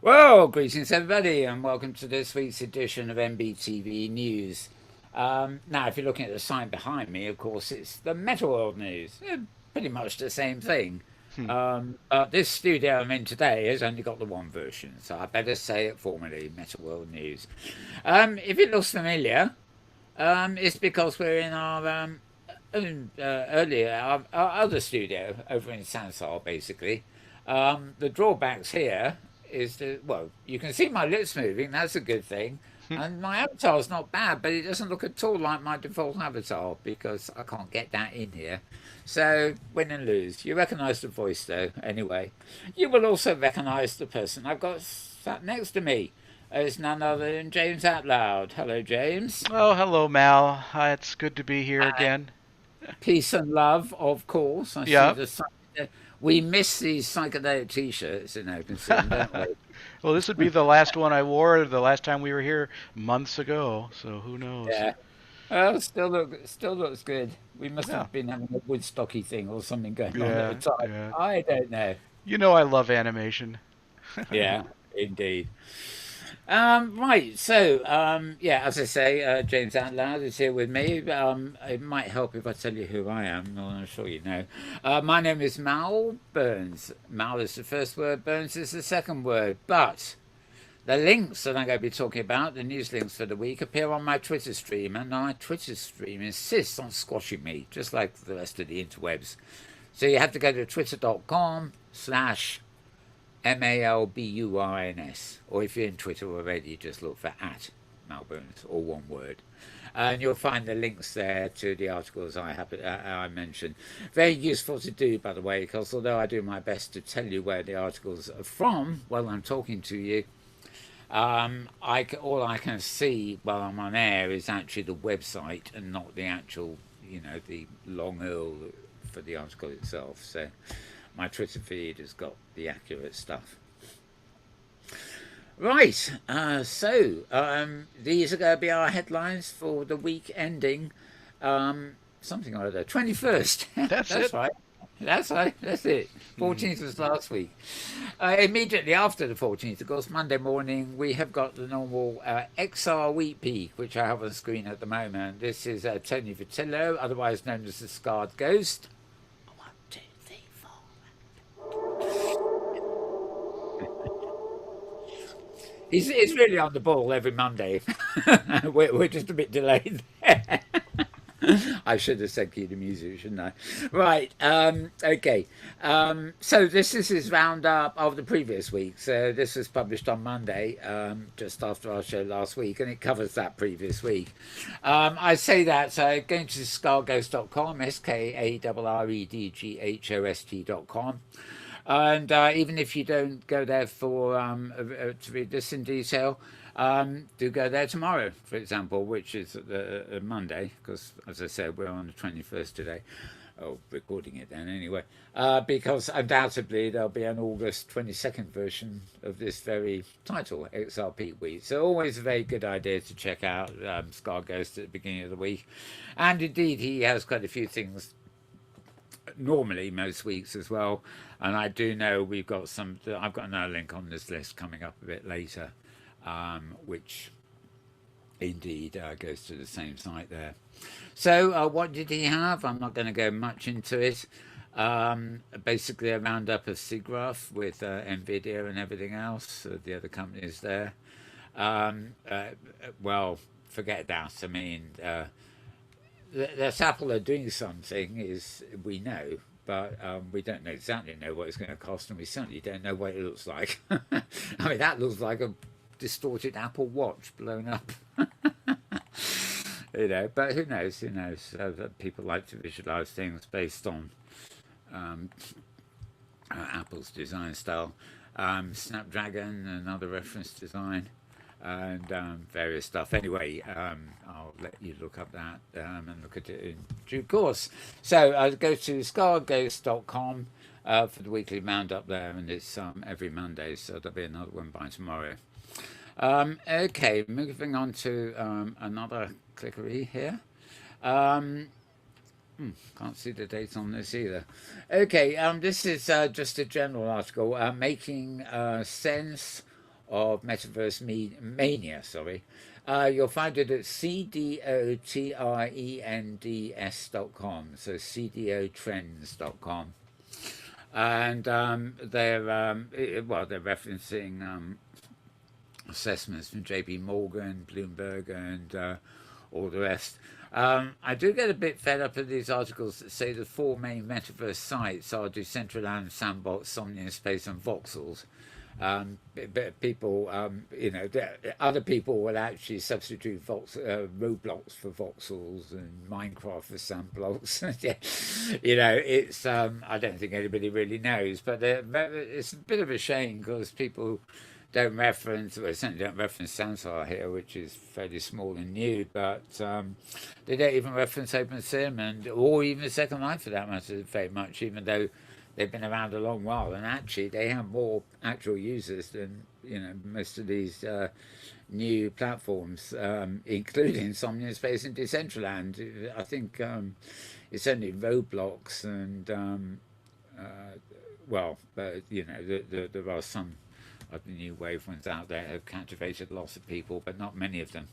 Well, greetings everybody, and welcome to this week's edition of MBTV News. Now, if you're looking at the sign behind me, of course, it's the Metaworld News. Pretty much the same thing. Hmm. But this studio I'm in today has only got the one version, so I better say it formally, Metaworld News. If it looks familiar, it's because we're in our our other studio over in Sansar, basically. The drawbacks here is that, well, you can see my lips moving, that's a good thing. And my avatar's not bad, but it doesn't look at all like my default avatar because I can't get that in here. So, win and lose. You recognise the voice, though, anyway. You will also recognise the person I've got sat next to me. It's none other than James Atlloud. Hello, James. Oh, hello, Mal. It's good to be here again. Peace and love, of course. I see Yep. the we miss these psychedelic t-shirts in open soon, don't we? Well, this would be the last one I wore the last time we were here months ago, so who knows? Yeah. Well, still looks good. We must Yeah. have been having a Woodstocky thing or something going on at the Yeah, time. yeah. I don't know. You know I love animation. Yeah, indeed. Right, so yeah, as I say, James Atlloud is here with me. It might help if I tell you who I am. Well, I'm sure you know. My name is Mal Burns. Mal is the first word, Burns is the second word. But the links that I'm going to be talking about, the news links for the week, appear on my Twitter stream, and my Twitter stream insists on squashing me, just like the rest of the interwebs. So you have to go to twitter.com/MALBURNS. Or if you're in Twitter already, just look for at Malburns, all one word. And you'll find the links there to the articles I mentioned. Very useful to do, by the way, because although I do my best to tell you where the articles are from while I'm talking to you, all I can see while I'm on air is actually the website and not the actual, the long URL for the article itself. So my Twitter feed has got the accurate stuff. Right, these are going to be our headlines for the week ending something like that, 21st. That's That's it. right. That's right. That's it. 14th was last week. Immediately after the 14th, of course, Monday morning, we have got the normal XR Wheat Peak, which I have on screen at the moment. This is Tony Vitillo, otherwise known as the Scarred Ghost. One, two, three, four. He's really on the ball every Monday. We're just a bit delayed there. I should have said cue the music, shouldn't I? Right. Okay. So this is his roundup of the previous week. So this was published on Monday, just after our show last week, and it covers that previous week. I say that, so going to scarghost.com, SKARREDGHOST.com. And even if you don't go there for to read this in detail, do go there tomorrow, for example, which is Monday, because as I said, we're on the 21st today. Oh, recording it then anyway, because undoubtedly there'll be an August 22nd version of this very title, XRP Week. So always a very good idea to check out Scar Ghost at the beginning of the week. And indeed, he has quite a few things normally most weeks as well. And I do know we've got some. I've got another link on this list coming up a bit later, which indeed goes to the same site there. So what did he have? I'm not going to go much into it. Basically, a roundup of SIGGRAPH with Nvidia and everything else, the other companies there. Um, uh, well, forget that. I mean, that Apple are doing something is we know, but we don't know exactly know what it's going to cost, and we certainly don't know what it looks like. I mean, that looks like a distorted Apple Watch blown up. But who knows? Who knows? People like to visualize things based on um, Apple's design style. Snapdragon, another reference design, and various stuff. Anyway, I'll let you look up that and look at it in due course. So go to scarghost.com for the weekly roundup there, and it's every Monday, so there'll be another one by tomorrow. Okay, moving on to another clickery here. Um, can't see the date on this either. Okay, this is just a general article making sense of Metaverse Mania, sorry. You'll find it at cdotrends.com, so cdotrends.com. And they're referencing assessments from JP Morgan, Bloomberg, and all the rest. I do get a bit fed up with these articles that say the four main metaverse sites are Decentraland, Sandbox, Somnium and Voxels. But people, other people will actually substitute Roblox for voxels and Minecraft for Sandbox. It's I don't think anybody really knows, but it's a bit of a shame because people don't reference, well, certainly don't reference Sansar here, which is fairly small and new, but they don't even reference OpenSim or even Second Life for that matter very much, even though they've been around a long while, and actually they have more actual users than most of these new platforms, including Somnium Space and Decentraland. I think it's only Roblox and but there are some of the new wave ones out there have captivated lots of people, but not many of them.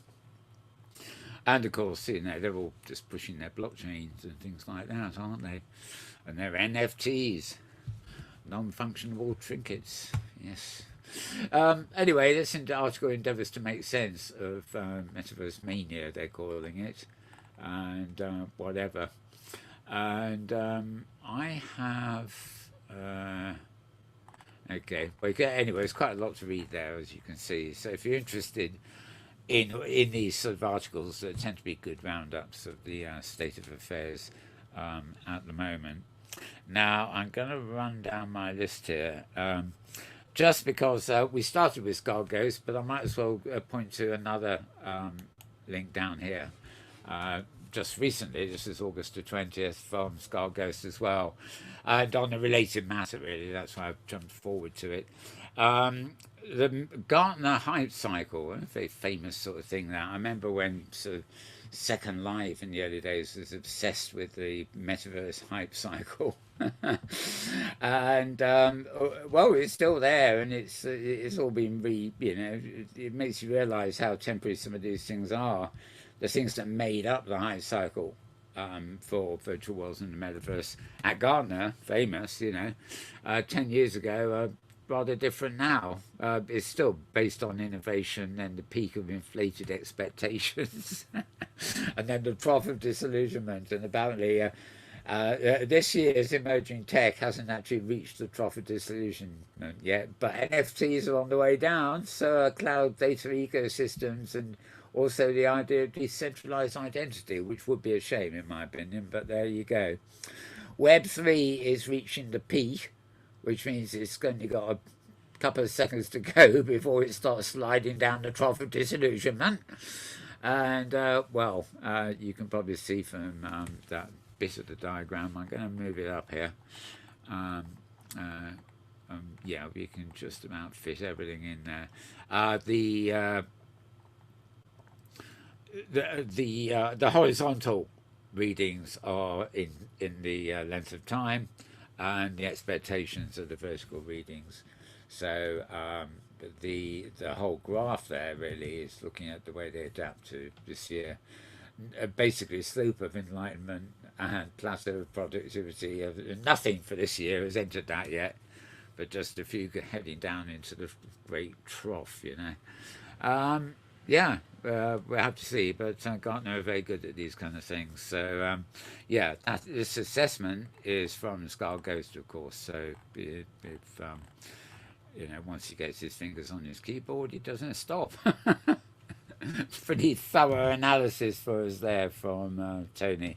And of course, they're all just pushing their blockchains and things like that, aren't they? And their NFTs, non-functionable trinkets. Yes. Anyway, this article endeavours to make sense of Metaverse Mania, they're calling it, and whatever. And I have... okay. Well, anyway, there's quite a lot to read there, as you can see. So if you're interested in these sort of articles that tend to be good roundups of the state of affairs at the moment. Now, I'm going to run down my list here, just because we started with Skull Ghost, but I might as well point to another link down here. Just recently, this is August the 20th, from Skull Ghost as well, and on a related matter, really. That's why I've jumped forward to it. The Gartner hype cycle, a very famous sort of thing that I remember when sort of Second Life in the early days was obsessed with the metaverse hype cycle. And well, it's still there, and it's all been it makes you realize how temporary some of these things are, the things that made up the hype cycle for virtual worlds and the metaverse at Gartner, famous, 10 years ago, rather different now. It's still based on innovation and the peak of inflated expectations and then the trough of disillusionment. And apparently this year's emerging tech hasn't actually reached the trough of disillusionment yet, but NFTs are on the way down, so are cloud data ecosystems, and also the idea of decentralized identity, which would be a shame in my opinion, but there you go. Web3 is reaching the peak, which means it's only got a couple of seconds to go before it starts sliding down the trough of disillusionment. And, you can probably see from that bit of the diagram, I'm going to move it up here. We can just about fit everything in there. The horizontal readings are in the length of time, and the expectations of the vertical readings. So the whole graph there really is looking at the way they adapt to this year. Basically, slope of enlightenment and plateau of productivity. Nothing for this year has entered that yet, but just a few heading down into the great trough, we'll have to see, but Gartner are very good at these kind of things. So, this assessment is from Skull Ghost, of course. So, if once he gets his fingers on his keyboard, he doesn't stop. Pretty thorough analysis for us there from Tony.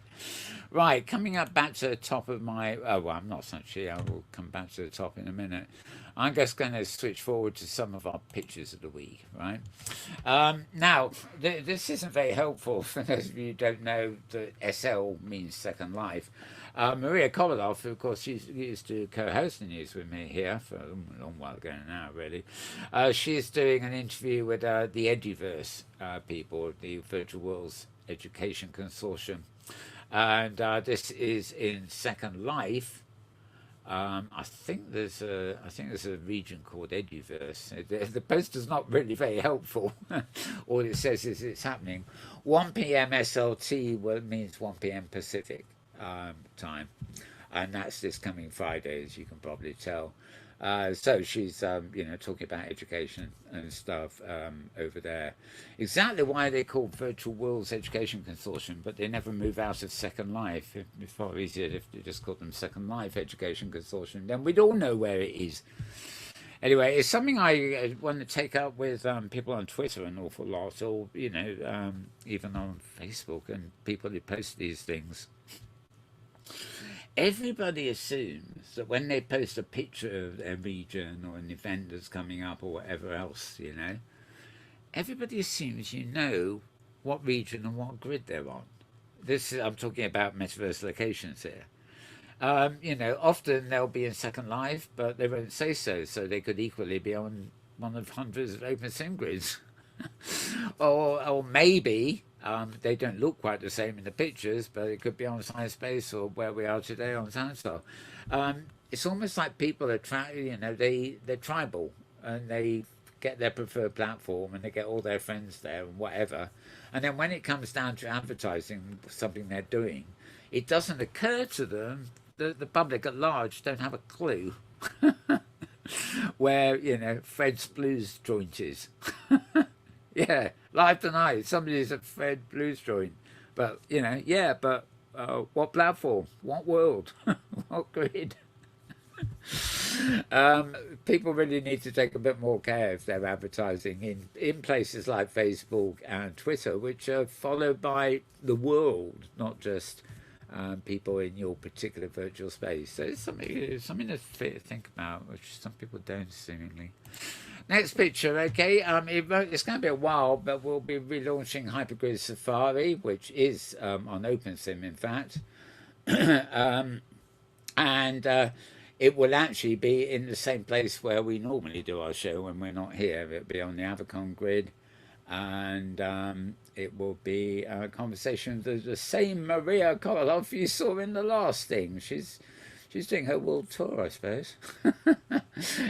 Right, coming up back to the top of my... I'm not actually. I will come back to the top in a minute. I'm just going to switch forward to some of our pictures of the week, right? Now, this isn't very helpful for those of you who don't know that SL means Second Life. Maria Kolodov, who of course she used to co-host the news with me here for a long while ago now, really. She's doing an interview with the Eduverse people, the Virtual Worlds Education Consortium. And this is in Second Life. I think there's a region called Eduverse. The poster's not really very helpful. All it says is it's happening 1 p.m. SLT. Well, it means 1 p.m. Pacific time, and that's this coming Friday, as you can probably tell. So she's, talking about education and stuff over there. Exactly why they call Virtual Worlds Education Consortium, but they never move out of Second Life. It's far easier if they just called them Second Life Education Consortium. Then we'd all know where it is. Anyway, it's something I want to take up with people on Twitter an awful lot, or even on Facebook, and people who post these things. Everybody assumes that when they post a picture of their region or an event that's coming up or whatever else, everybody assumes you know what region and what grid they're on. I'm talking about metaverse locations here. Often they'll be in Second Life, but they won't say so. So they could equally be on one of hundreds of open sim grids, or maybe they don't look quite the same in the pictures, but it could be on Science Space or where we are today on Sandstar. It's almost like people are they're tribal, and they get their preferred platform and they get all their friends there and whatever. And then when it comes down to advertising something they're doing, it doesn't occur to them that the public at large don't have a clue where Fred's Blues joint is. Yeah, live tonight. Somebody's at Fred Blues joint, but what platform? What world? What grid? People really need to take a bit more care if they're advertising in places like Facebook and Twitter, which are followed by the world, not just people in your particular virtual space. So it's something to think about, which some people don't seemingly. Next picture, okay. It's going to be a while, but we'll be relaunching Hypergrid Safari, which is on OpenSim, in fact. And it will actually be in the same place where we normally do our show when we're not here. It'll be on the Avacon grid, and it will be a conversation with the same Maria Koloff you saw in the last thing. She's doing her world tour, I suppose.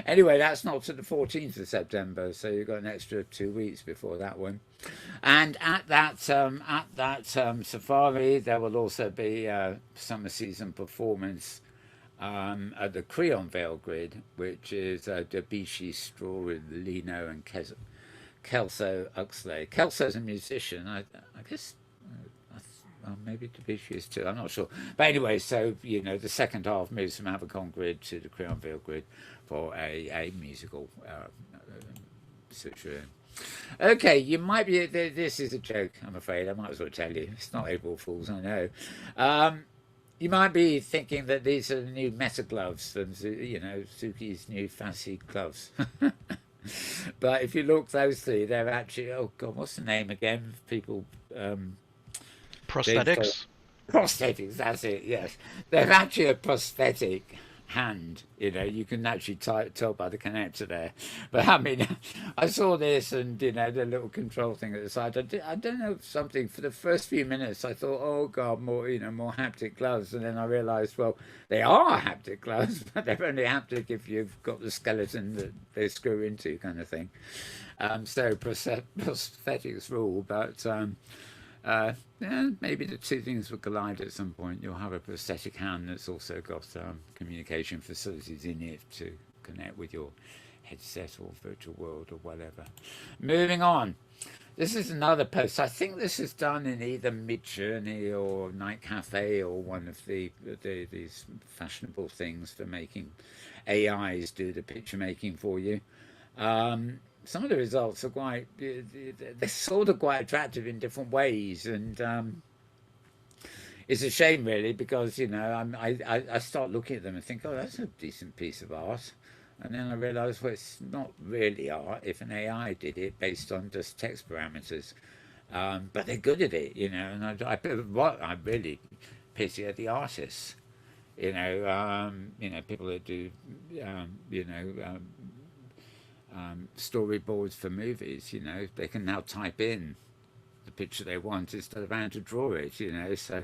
Anyway, that's not to the 14th of September, so you've got an extra 2 weeks before that one. And at that safari, there will also be a summer season performance at the Creon Vale grid, which is Debussy, Straw, Lino, and Kelso Uxley. Kelso's a musician, I guess. Maybe Debussy is too. I'm not sure. But anyway, so the second half moves from Avacon grid to the Creonville grid for a musical switcheroo. Okay, you might be. This is a joke, I'm afraid. I might as well tell you. It's not April Fools, I know. You might be thinking that these are the new Meta gloves from Suki's new fancy gloves. But if you look closely, they're actually. Oh God, what's the name again? People. Prosthetics? Prosthetics, that's it, yes. They're actually a prosthetic hand, you can actually tell by the connector there. But I mean, I saw this and, the little control thing at the side. I don't know, something, for the first few minutes, I thought, oh God, more haptic gloves. And then I realized, well, they are haptic gloves, but they're only haptic if you've got the skeleton that they screw into, kind of thing. So prosthetics rule, but maybe the two things will collide at some point. You'll have a prosthetic hand that's also got communication facilities in it to connect with your headset or virtual world or whatever. Moving on. This is another post. I think this is done in either Midjourney or Night Cafe or one of these fashionable things for making AIs do the picture making for you. Some of the results are they're sort of quite attractive in different ways, and it's a shame really, because I start looking at them and think, oh, that's a decent piece of art, and then I realise, well, it's not really art if an AI did it based on just text parameters, but they're good at it, and I really pity are the artists, people that do storyboards for movies. They can now type in the picture they want instead of having to draw it. So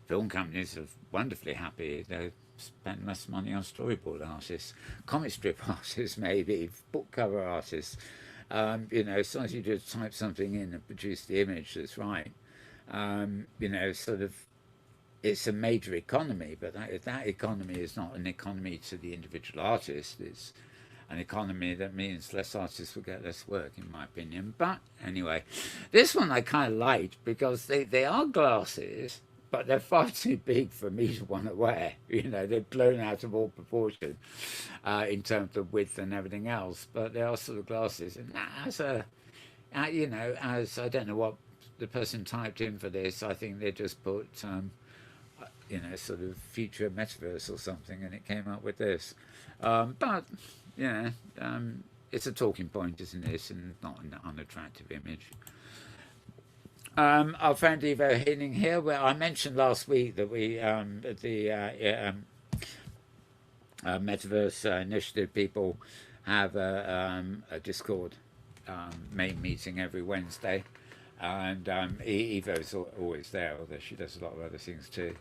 film companies are wonderfully happy. They spend less money on storyboard artists, comic strip artists, maybe book cover artists. As long as you just type something in and produce the image that's right, sort of it's a major economy, but that economy is not an economy to the individual artist. It's an economy that means less artists will get less work, in my opinion. But anyway, this one I kind of liked because they are glasses, but they're far too big for me to want to wear. They're blown out of all proportion in terms of width and everything else. But they are sort of glasses, and as as I don't know what the person typed in for this, I think they just put sort of future metaverse or something, and it came up with this. But it's a talking point, isn't it? And not an unattractive image. Our friend Evo Hinning here, where I mentioned last week that we the Metaverse Initiative people have a Discord main meeting every Wednesday, and Evo's always there, although she does a lot of other things too.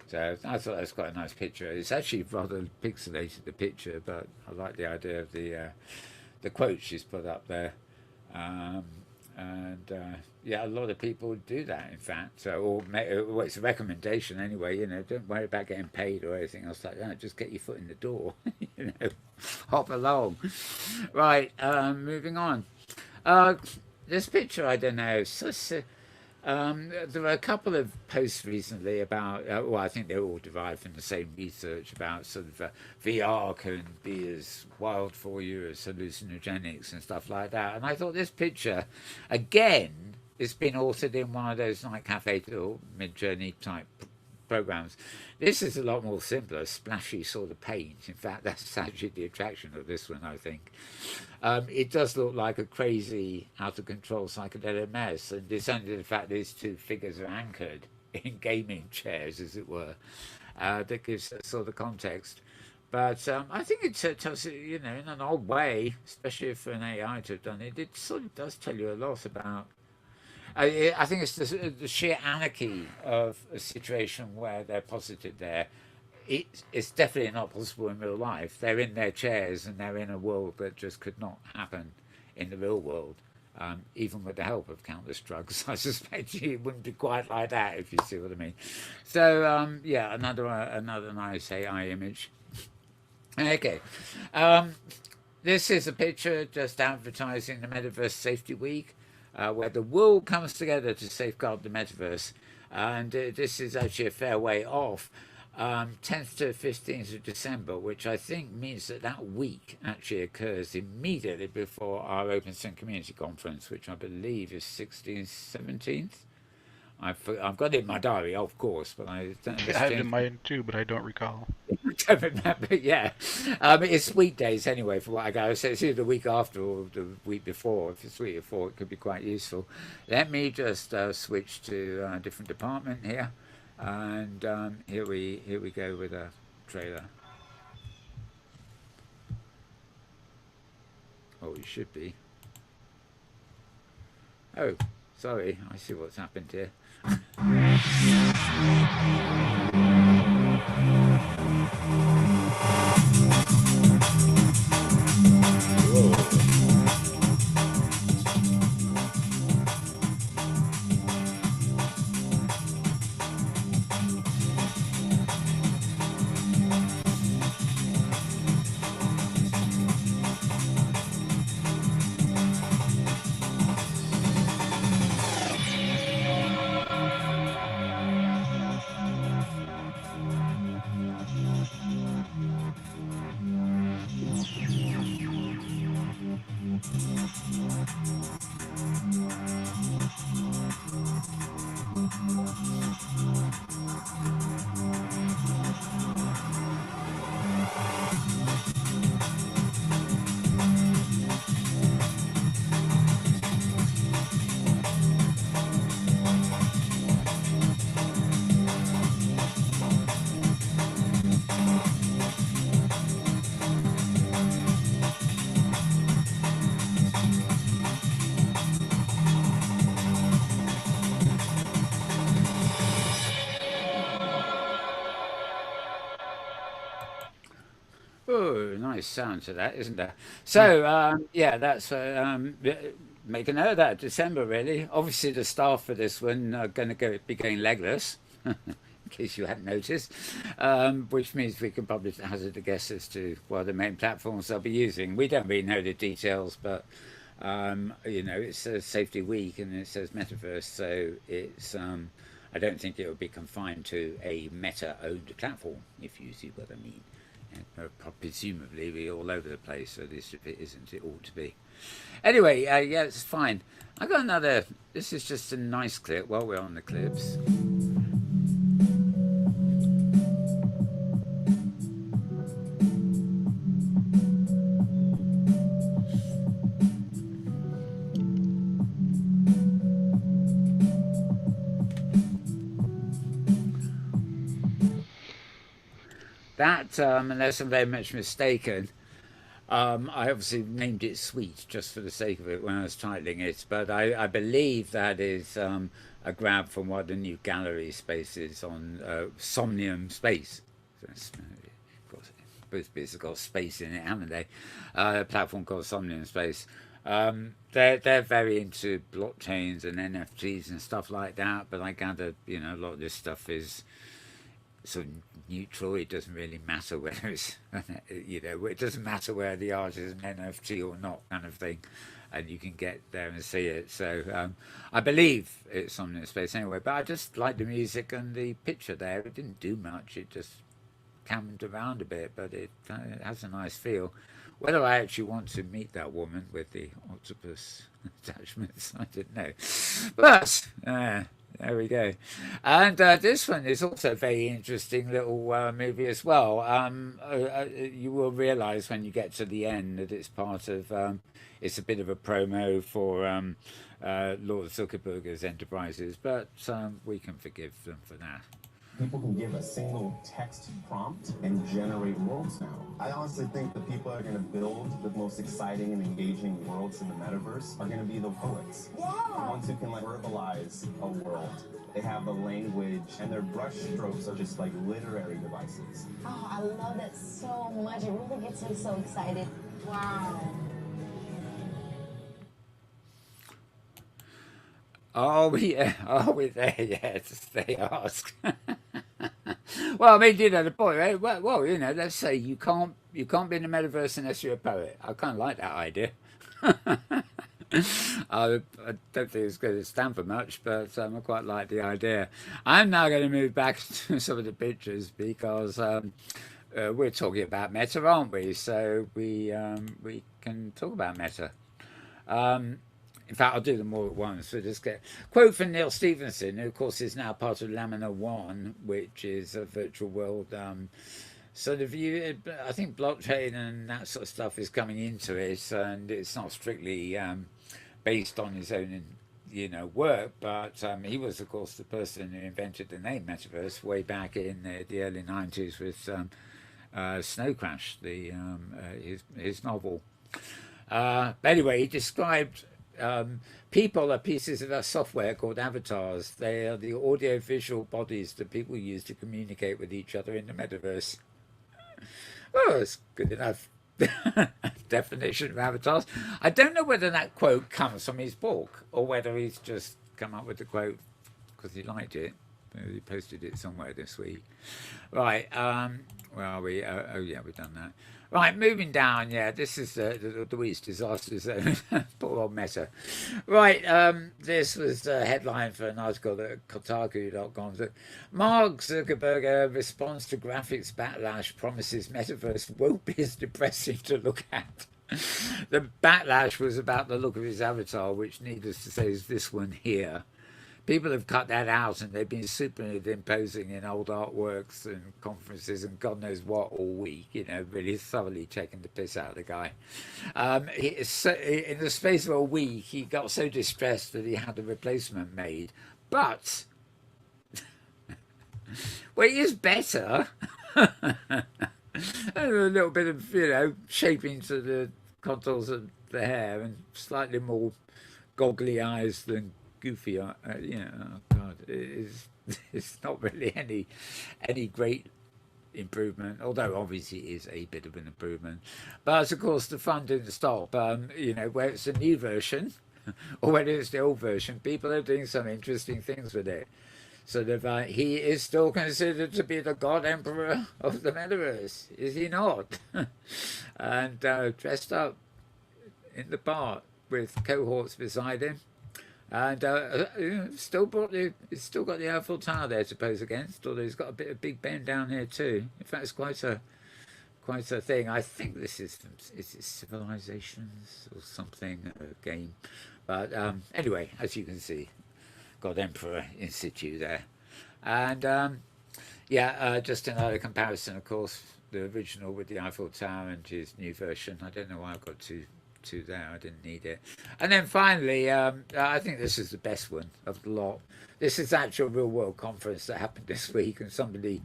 So I thought that's quite a nice picture. It's actually rather pixelated, the picture, but I like the idea of the quote she's put up there. A lot of people do that, in fact. So, it's a recommendation anyway. Don't worry about getting paid or anything else like that. Just get your foot in the door. Hop along. Right, moving on. This picture, I don't know. There were a couple of posts recently about, I think they're all derived from the same research about sort of VR can be as wild for you as hallucinogenics and stuff like that. And I thought this picture, again, it's been authored in one of those like Cafe or Mid-Journey type programs. This is a lot more simpler, splashy sort of paint. In fact, that's actually the attraction of this one, I think. It does look like a crazy, out of control psychedelic mess, and it's only the fact these two figures are anchored in gaming chairs, as it were, that gives that sort of context. But I think it tells you, in an odd way, especially for an AI to have done it, it sort of does tell you a lot about. I think it's the sheer anarchy of a situation where they're posited there. It's definitely not possible in real life. They're in their chairs and they're in a world that just could not happen in the real world, even with the help of countless drugs. I suspect it wouldn't be quite like that, if you see what I mean. So another nice AI image. Okay. This is a picture just advertising the Metaverse Safety Week, where the world comes together to safeguard the metaverse. And this is actually a fair way off, 10th to 15th of December, which I think means that week actually occurs immediately before our Open Sim Community Conference, which I believe is 16th, 17th. I've got it in my diary, of course, but I don't I have it in mine too, but I don't recall. I don't remember, yeah. It's weekdays anyway, for what I go. So it's either the week after or the week before. If it's the week before, it could be quite useful. Let me just switch to a different department here. And here we go with a trailer. Oh, it should be. Oh, sorry. I see what's happened here. Oh, nice sound to that, isn't there? So, yeah, that's make a note of that. December, really. Obviously, the staff for this one are going to be going legless, in case you hadn't noticed, which means we can probably hazard a guess as to what the main platforms they'll be using. We don't really know the details, but it's a safety week and it says metaverse, so it's. I don't think it will be confined to a Meta-owned platform, if you see what I mean. Presumably be all over the place, so this, if it isn't, it ought to be. Anyway, yeah, it's fine. I got another. This is just a nice clip while we're on the clips. That, unless I'm very much mistaken, I obviously named it Sweet just for the sake of it when I was titling it, but I believe that is a grab from one of the new gallery spaces on Somnium Space. So of course, both bits have got space in it, haven't they? A platform called Somnium Space. They're very into blockchains and NFTs and stuff like that, but I gather a lot of this stuff is sort of neutral. It doesn't really matter whether it's it doesn't matter whether the art is an NFT or not, kind of thing, and you can get there and see it. So I believe it's on this space anyway. But I just like the music and the picture there. It didn't do much. It just cammed around a bit, but it has a nice feel. Whether I actually want to meet that woman with the octopus attachments, I don't know. But there we go. And this one is also a very interesting little movie as well. You will realise when you get to the end that it's part of, it's a bit of a promo for Lord Zuckerberg's enterprises, but we can forgive them for that. People can give a single text prompt and generate worlds now. I honestly think the people that are going to build the most exciting and engaging worlds in the metaverse are going to be the poets. Yeah. The ones who can verbalize a world. They have the language, and their brush strokes are just like literary devices. Oh, I love that so much. It really gets me so excited. Wow. Are we there yet? They ask. Well, I mean, the point, right? Well, let's say you can't be in the metaverse unless you're a poet. I kind of like that idea. I don't think it's going to stand for much, but I quite like the idea. I'm now going to move back to some of the pictures because we're talking about Meta, aren't we? So we can talk about Meta. In fact, I'll do them all at once. So just get a quote from Neil Stephenson, who of course is now part of Lamina One, which is a virtual world sort of view. I think blockchain and that sort of stuff is coming into it, and it's not strictly based on his own work, but he was of course the person who invented the name metaverse way back in the early 90s with Snow Crash, his novel. But anyway, he described people are pieces of our software called avatars. They are the audio-visual bodies that people use to communicate with each other in the metaverse. Oh, it's good enough definition of avatars. I don't know whether that quote comes from his book or whether he's just come up with the quote because he liked it. He posted it somewhere this week. Right, where are we? Oh yeah, we've done that. Right, moving down, yeah, this is the week's disaster zone. Poor old Meta. Right, this was the headline for an article at Kotaku.com. So, Mark Zuckerberg responds to graphics backlash, promises metaverse won't be as depressing to look at. The backlash was about the look of his avatar, which needless to say is this one here. People have cut that out and they've been superimposing in old artworks and conferences and God knows what all week, really thoroughly taking the piss out of the guy. In the space of a week, he got so distressed that he had a replacement made. But, well, it is better. And a little bit of, shaping to the contours of the hair and slightly more goggly eyes than goofy, oh God, it's not really any great improvement, although obviously it is a bit of an improvement. But of course, the fun didn't stop. Where it's a new version or whether it's the old version, people are doing some interesting things with it. Sort of, he is still considered to be the God Emperor of the Metaverse, is he not? And dressed up in the part with cohorts beside him. And it's still got the Eiffel Tower there to pose against, although he's got a bit of Big Ben down here too. In fact, it's quite a thing. I think this is it Civilizations or something, a game. But anyway, as you can see, God Emperor in situ there. And just another comparison, of course, the original with the Eiffel Tower and his new version. I don't know why I've got two there. I didn't need it. And then finally, I think this is the best one of the lot. This is actual real world conference that happened this week, and somebody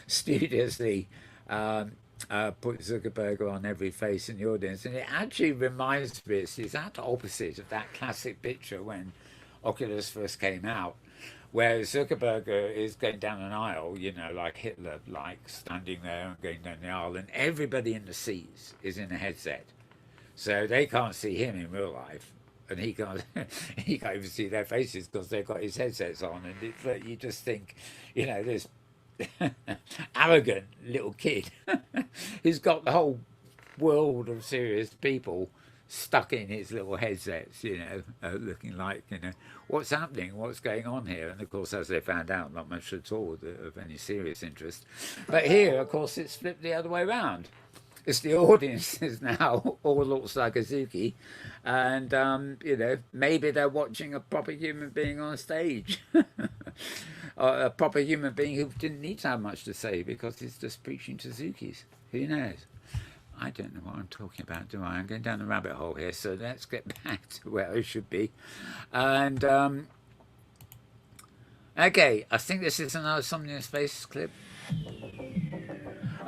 studiously put Zuckerberg on every face in the audience, and it actually reminds me, it's the exact opposite of that classic picture when Oculus first came out, where Zuckerberg is going down an aisle, like Hitler, like standing there and going down the aisle, and everybody in the seats is in a headset. So they can't see him in real life, and he can't even see their faces because they've got his headsets on. And you just think, this arrogant little kid who's got the whole world of serious people stuck in his little headsets, looking like, what's happening, what's going on here? And of course, as they found out, not much at all of any serious interest. But here, of course, it's flipped the other way around. It's the audience is now all looks like a Zuki, and maybe they're watching a proper human being on stage, or a proper human being who didn't need to have much to say because he's just preaching to Zukis. Who knows? I don't know what I'm talking about, do I? I'm going down the rabbit hole here, so let's get back to where I should be. And okay, I think this is another Something in Space clip.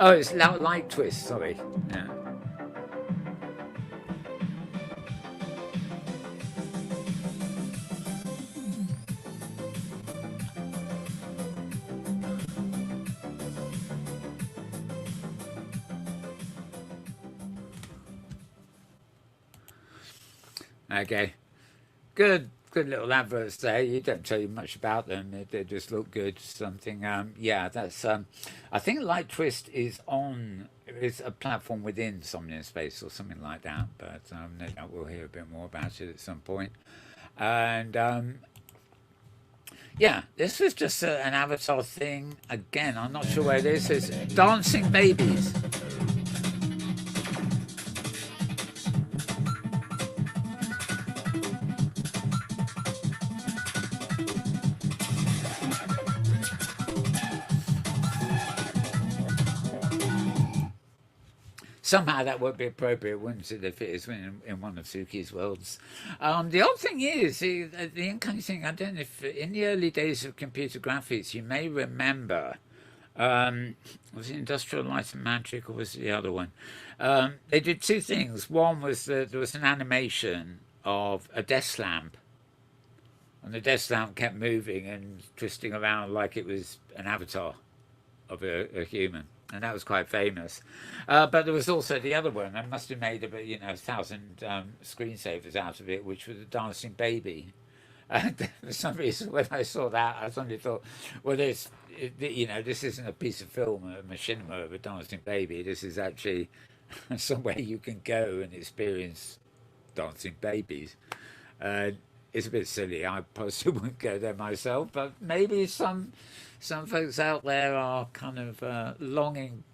Oh, it's Light Twist, sorry. Yeah. Okay, good little adverts there. You don't tell you much about them. They just look good. Something. That's. I think Light Twist is a platform within Something in Space or something like that. But no doubt we'll hear a bit more about it at some point. And this was just an avatar thing. Again, I'm not sure where it is. It's dancing babies. Somehow that would be appropriate, wouldn't it, if it is in one of Suki's worlds? The odd thing is, the uncanny thing, I don't know if in the early days of computer graphics, you may remember, was it Industrial Light and Magic or was it the other one? They did two things. One was that there was an animation of a desk lamp, and the desk lamp kept moving and twisting around like it was an avatar of a human. And that was quite famous. But there was also the other one. I must have made about 1,000 screensavers out of it, which was a dancing baby. And for some reason, when I saw that, I suddenly thought, well, this isn't a piece of film, a machinima of a dancing baby. This is actually somewhere you can go and experience dancing babies. It's a bit silly. I possibly wouldn't go there myself, but maybe some folks out there are kind of longing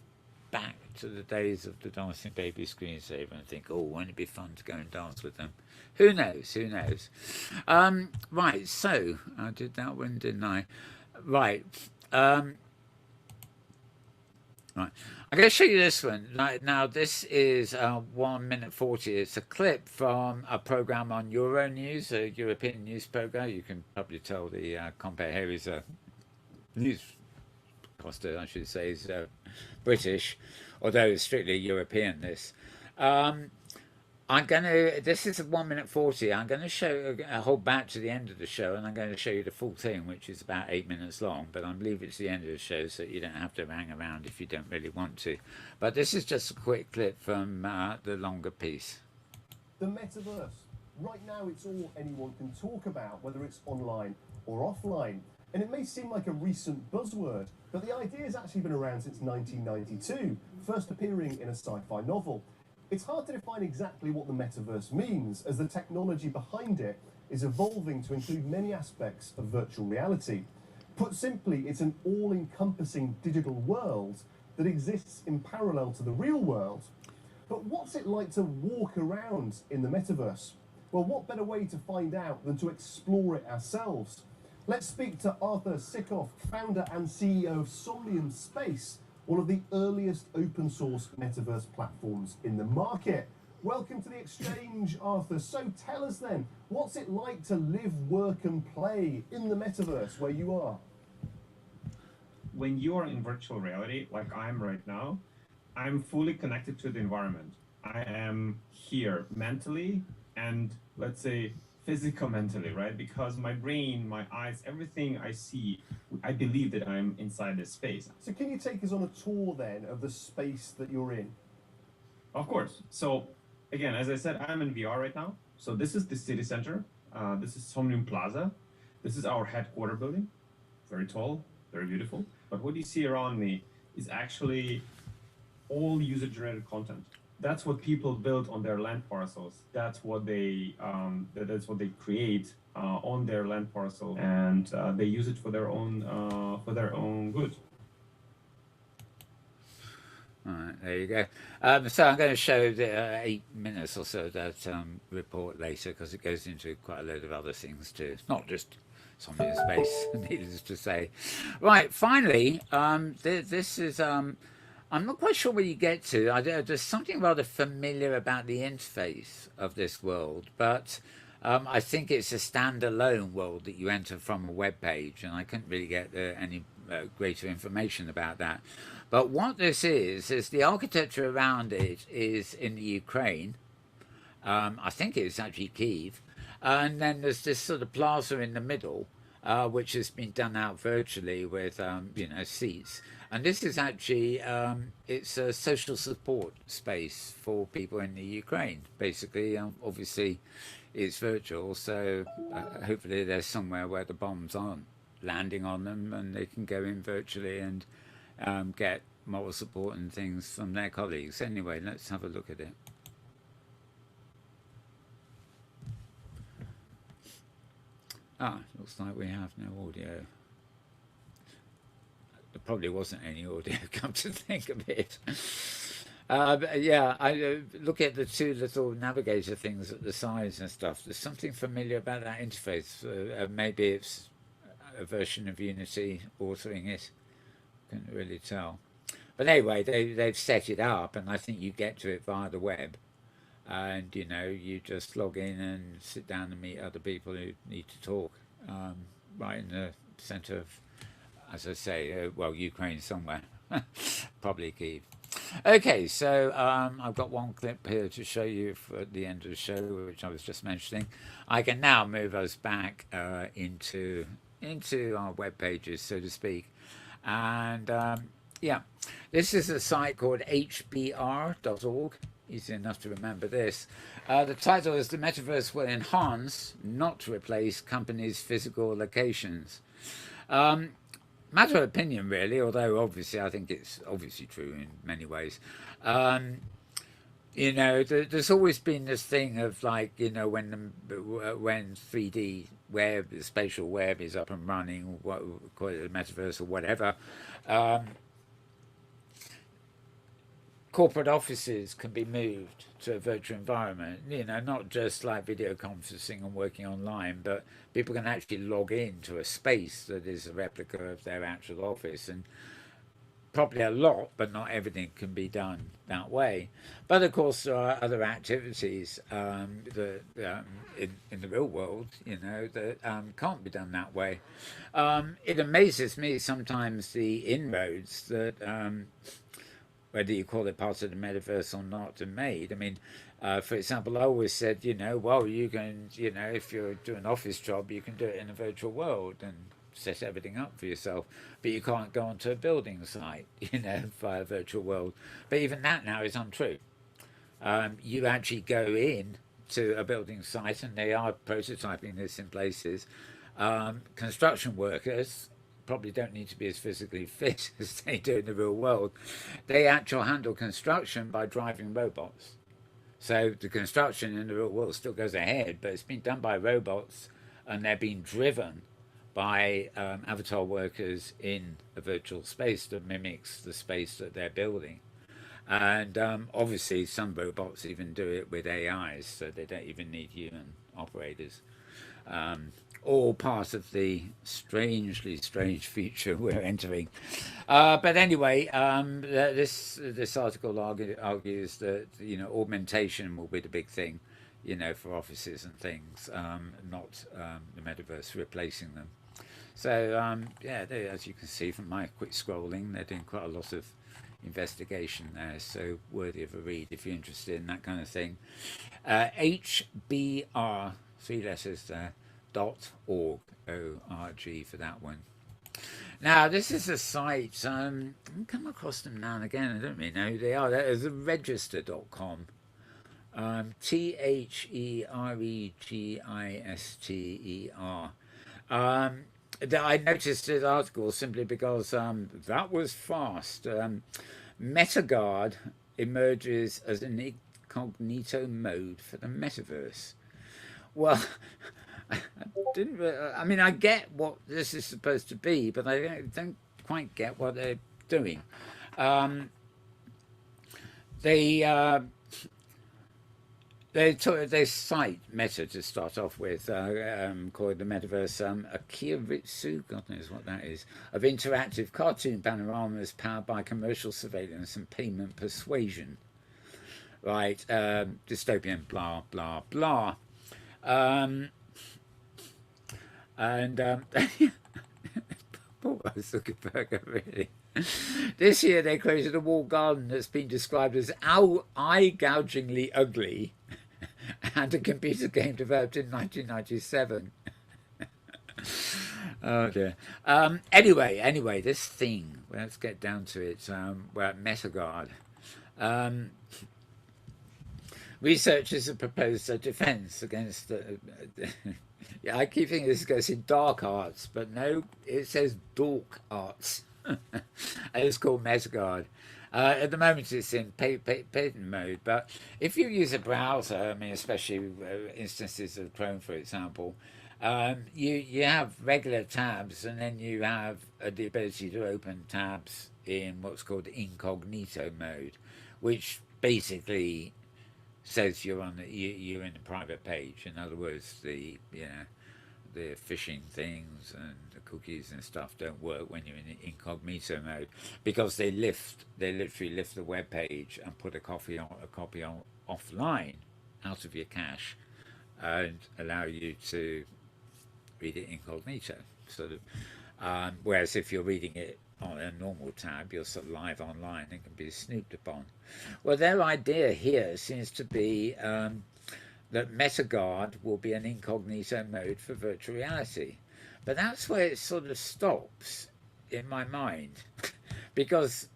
back to the days of the dancing baby screensaver and think, oh, wouldn't it be fun to go and dance with them? Who knows? Who knows? Right, so I did that one, didn't I? Right. Right. I'm going to show you this one. Right, now, this is 1 minute 40. It's a clip from a program on Euronews, a European news program. You can probably tell the compare here is a newscaster, I should say, is British, although it's strictly European, this. This is 1 minute 40. I'm gonna hold back to the end of the show, and I'm going to show you the full thing, which is about 8 minutes long. But I believe it's the end of the show, so you don't have to hang around if you don't really want to. But this is just a quick clip from the longer piece. The metaverse. Right now, it's all anyone can talk about, whether it's online or offline. And it may seem like a recent buzzword, but the idea has actually been around since 1992, first appearing in a sci-fi novel. It's hard to define exactly what the metaverse means, as the technology behind it is evolving to include many aspects of virtual reality. Put simply, it's an all-encompassing digital world that exists in parallel to the real world. But what's it like to walk around in the metaverse? Well, what better way to find out than to explore it ourselves? Let's speak to Arthur Sikoff, founder and CEO of Somnium Space, one of the earliest open source metaverse platforms in the market. Welcome to the exchange, Arthur. So tell us then, what's it like to live, work and play in the metaverse where you are? When you are in virtual reality, like I'm right now, I'm fully connected to the environment. I am here mentally and, let's say, physical mentally, right? Because my brain, my eyes, everything I see, I believe that I'm inside this space. So can you take us on a tour then of the space that you're in? Of course. So again, as I said, I'm in VR right now. So this is the city center. This is Somnium Plaza. This is our headquarter building. Very tall, very beautiful. But what you see around me is actually all user-generated content. That's what people build on their land parcels. That's what they create on their land parcel, and they use it for their own good. All right, there you go. So I'm going to show the 8 minutes or so that report later, because it goes into quite a load of other things too. It's not just something in space, needless to say. Right, finally, this is... I'm not quite sure where you get to. There's something rather familiar about the interface of this world, but I think it's a standalone world that you enter from a web page, and I couldn't really get any greater information about that. But what this is the architecture around it is in the Ukraine. I think it's actually Kiev. And then there's this sort of plaza in the middle, which has been done out virtually with, seats. And this is actually, it's a social support space for people in the Ukraine, basically. Obviously, it's virtual, so hopefully there's somewhere where the bombs aren't landing on them and they can go in virtually and get moral support and things from their colleagues. Anyway, let's have a look at it. Looks like we have no audio. There probably wasn't any audio, come to think of it. But yeah, I look at the two little navigator things at the sides and stuff. There's something familiar about that interface. Maybe it's a version of Unity authoring it. Couldn't really tell. But anyway, they've set it up, and I think you get to it via the web. And you just log in and sit down and meet other people who need to talk, right in the center of, as I say, Ukraine somewhere, probably Kyiv. Okay, so I've got one clip here to show you for the end of the show, which I was just mentioning. I can now move us back into our web pages, so to speak, and yeah, this is a site called hbr.org. Easy enough to remember this. The title is "The Metaverse Will Enhance, Not Replace Companies' Physical Locations." Matter of opinion, really, although obviously I think it's obviously true in many ways. There's always been this thing of like, when 3D web, the spatial web is up and running, what we call it, the metaverse or whatever, corporate offices can be moved to a virtual environment, not just like video conferencing and working online, but people can actually log in to a space that is a replica of their actual office. And probably a lot, but not everything can be done that way. But of course, there are other activities that in the real world, that can't be done that way. It amazes me sometimes the inroads that whether you call it part of the metaverse or not, are made. I mean, For example, I always said, well, you can, if you're doing an office job, you can do it in a virtual world and set everything up for yourself, but you can't go onto a building site, via virtual world. But even that now is untrue. You actually go in to a building site, and they are prototyping this in places. Construction workers probably don't need to be as physically fit as they do in the real world. They actually handle construction by driving robots. So the construction in the real world still goes ahead, but it's been done by robots, and they're being driven by avatar workers in a virtual space that mimics the space that they're building. And obviously, some robots even do it with AIs, so they don't even need human operators. All part of the strangely strange future we're entering. But anyway, this article argues that augmentation will be the big thing, for offices and things, not the metaverse replacing them. So as you can see from my quick scrolling, they're doing quite a lot of investigation there, so worthy of a read if you're interested in that kind of thing. HBR, 3 letters there, .org, O-R-G for that one. Now, this is a site, I come across them now and again, I don't really know who they are. That is register.com. TheRegister. I noticed this article simply because that was fast. MetaGuard emerges as an incognito mode for the metaverse. Well, I get what this is supposed to be, but I don't quite get what they're doing. They cite Meta to start off with, called the metaverse a Kyoritsu, God knows what that is, of interactive cartoon panoramas powered by commercial surveillance and payment persuasion. Right, dystopian, blah, blah, blah. Poor Zuckerberg, really. This year they created a walled garden that's been described as eye-gougingly ugly and a computer game developed in 1997. Oh dear. Anyway, this thing, let's get down to it. We're at MetaGuard. Researchers have proposed a defense against yeah, I keep thinking this goes in dark arts, but no, it says dork arts. And it's called MetaGuard. At the moment it's in patent mode, but if you use a browser, especially instances of Chrome, for example, you have regular tabs, and then you have the ability to open tabs in what's called incognito mode, which basically says you're in a private page. In other words, the phishing things and the cookies and stuff don't work when you're in incognito mode, because they literally lift the web page and put a copy offline out of your cache and allow you to read it incognito. Sort of. Whereas if you're reading it on a normal tab, you're sort of live online and can be snooped upon. Well, their idea here seems to be that MetaGuard will be an incognito mode for virtual reality. But that's where it sort of stops in my mind, because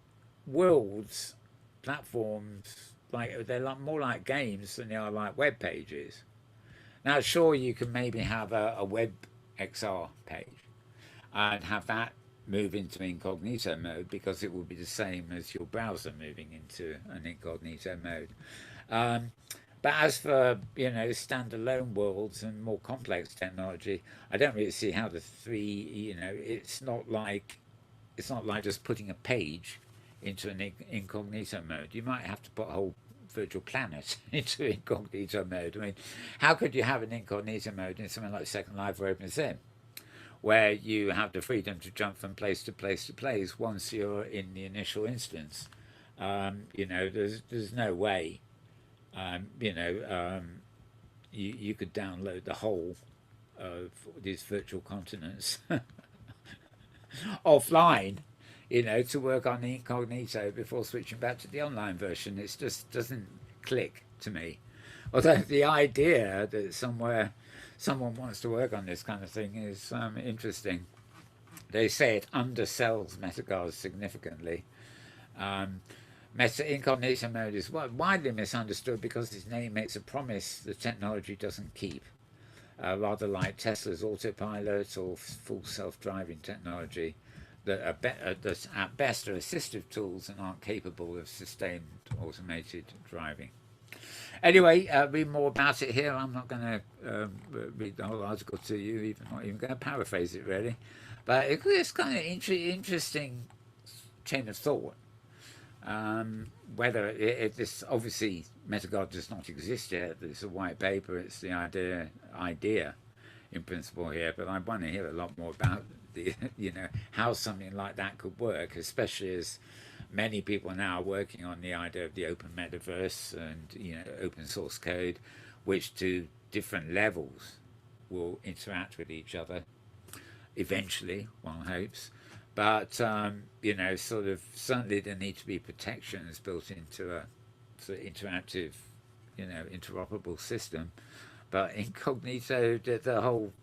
worlds, platforms, they're more like games than they are like web pages. Now, sure, you can maybe have a web XR page and have that move into incognito mode, because it will be the same as your browser moving into an incognito mode. But as for standalone worlds and more complex technology, I don't really see how the three. It's not like just putting a page into an incognito mode. You might have to put a whole virtual planet into incognito mode. How could you have an incognito mode in something like Second Life or OpenSim, where you have the freedom to jump from place to place to place once you're in the initial instance? There's no way. You could download the whole of these virtual continents offline, to work on the incognito before switching back to the online version. It just doesn't click to me. Although the idea that somewhere someone wants to work on this kind of thing is interesting. They say it undersells Metaguard significantly. Meta incognito mode is widely misunderstood because its name makes a promise the technology doesn't keep, rather like Tesla's autopilot or full self-driving technology that at best are assistive tools and aren't capable of sustained automated driving. Anyway, read more about it here. I'm not going to read the whole article to you, not even going to paraphrase it really. But it's kind of interesting chain of thought. Whether this obviously Metaguard does not exist yet. It's a white paper. It's the idea in principle here. But I want to hear a lot more about the how something like that could work, especially as many people now are working on the idea of the open metaverse and open source code, which to different levels will interact with each other eventually, one hopes. But sort of certainly there need to be protections built into a sort of interactive, interoperable system. But incognito, the whole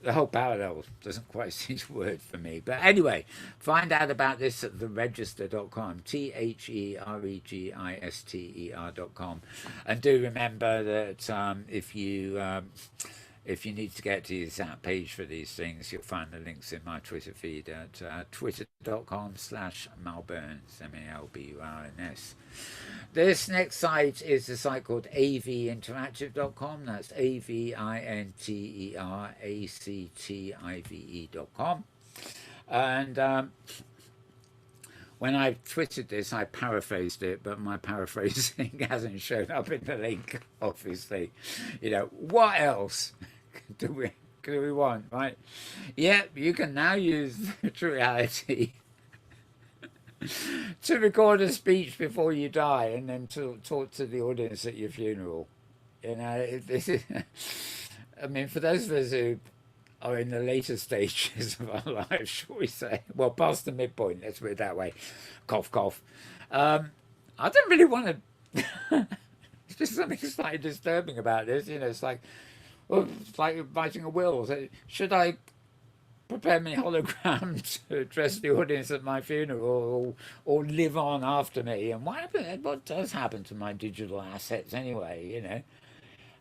the whole parallel doesn't quite seem to work for me. But anyway, find out about this at theregister.com, theregister.com. And do remember that if you need to get to the exact page for these things, you'll find the links in my Twitter feed at twitter.com/Mal Burns, MALBURNS. This next site is a site called avinteractive.com. That's avinteractive.com. And when I tweeted this, I paraphrased it, but my paraphrasing hasn't shown up in the link, obviously. What else do we want, right? Yep, you can now use virtual reality to record a speech before you die and then to talk to the audience at your funeral. This is, I mean, for those of us who are in the later stages of our lives, shall we say, well, past the midpoint, let's put it that way, cough, cough. I don't really want to, it's just something slightly disturbing about this, it's like writing a will. So should I prepare my hologram to address the audience at my funeral or live on after me? And what does happen to my digital assets anyway,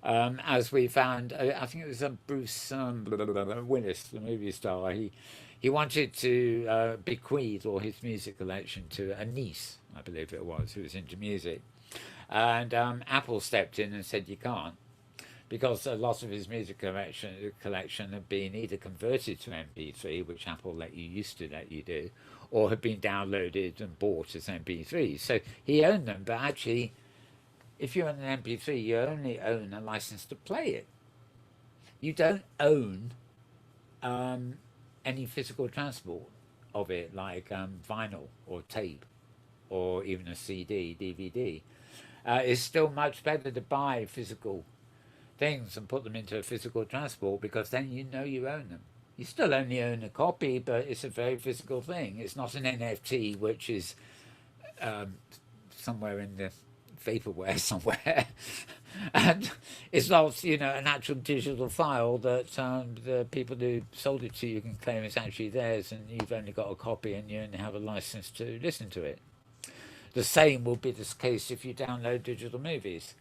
as we found, I think it was Bruce Willis, the movie star, he wanted to bequeath all his music collection to a niece, I believe it was, who was into music. And Apple stepped in and said, you can't, because a lot of his music collection had been either converted to MP3, which Apple used to let you do, or had been downloaded and bought as MP3s. So he owned them, but actually, if you own an MP3, you only own a license to play it. You don't own any physical transport of it, like vinyl or tape, or even a CD, DVD. It's still much better to buy physical things and put them into a physical transport, because then you own them. You still only own a copy, but it's a very physical thing. It's not an NFT, which is somewhere in the vaporware somewhere, and it's not an actual digital file that the people who sold it to you can claim it's actually theirs, and you've only got a copy and you only have a license to listen to it. The same will be the case if you download digital movies.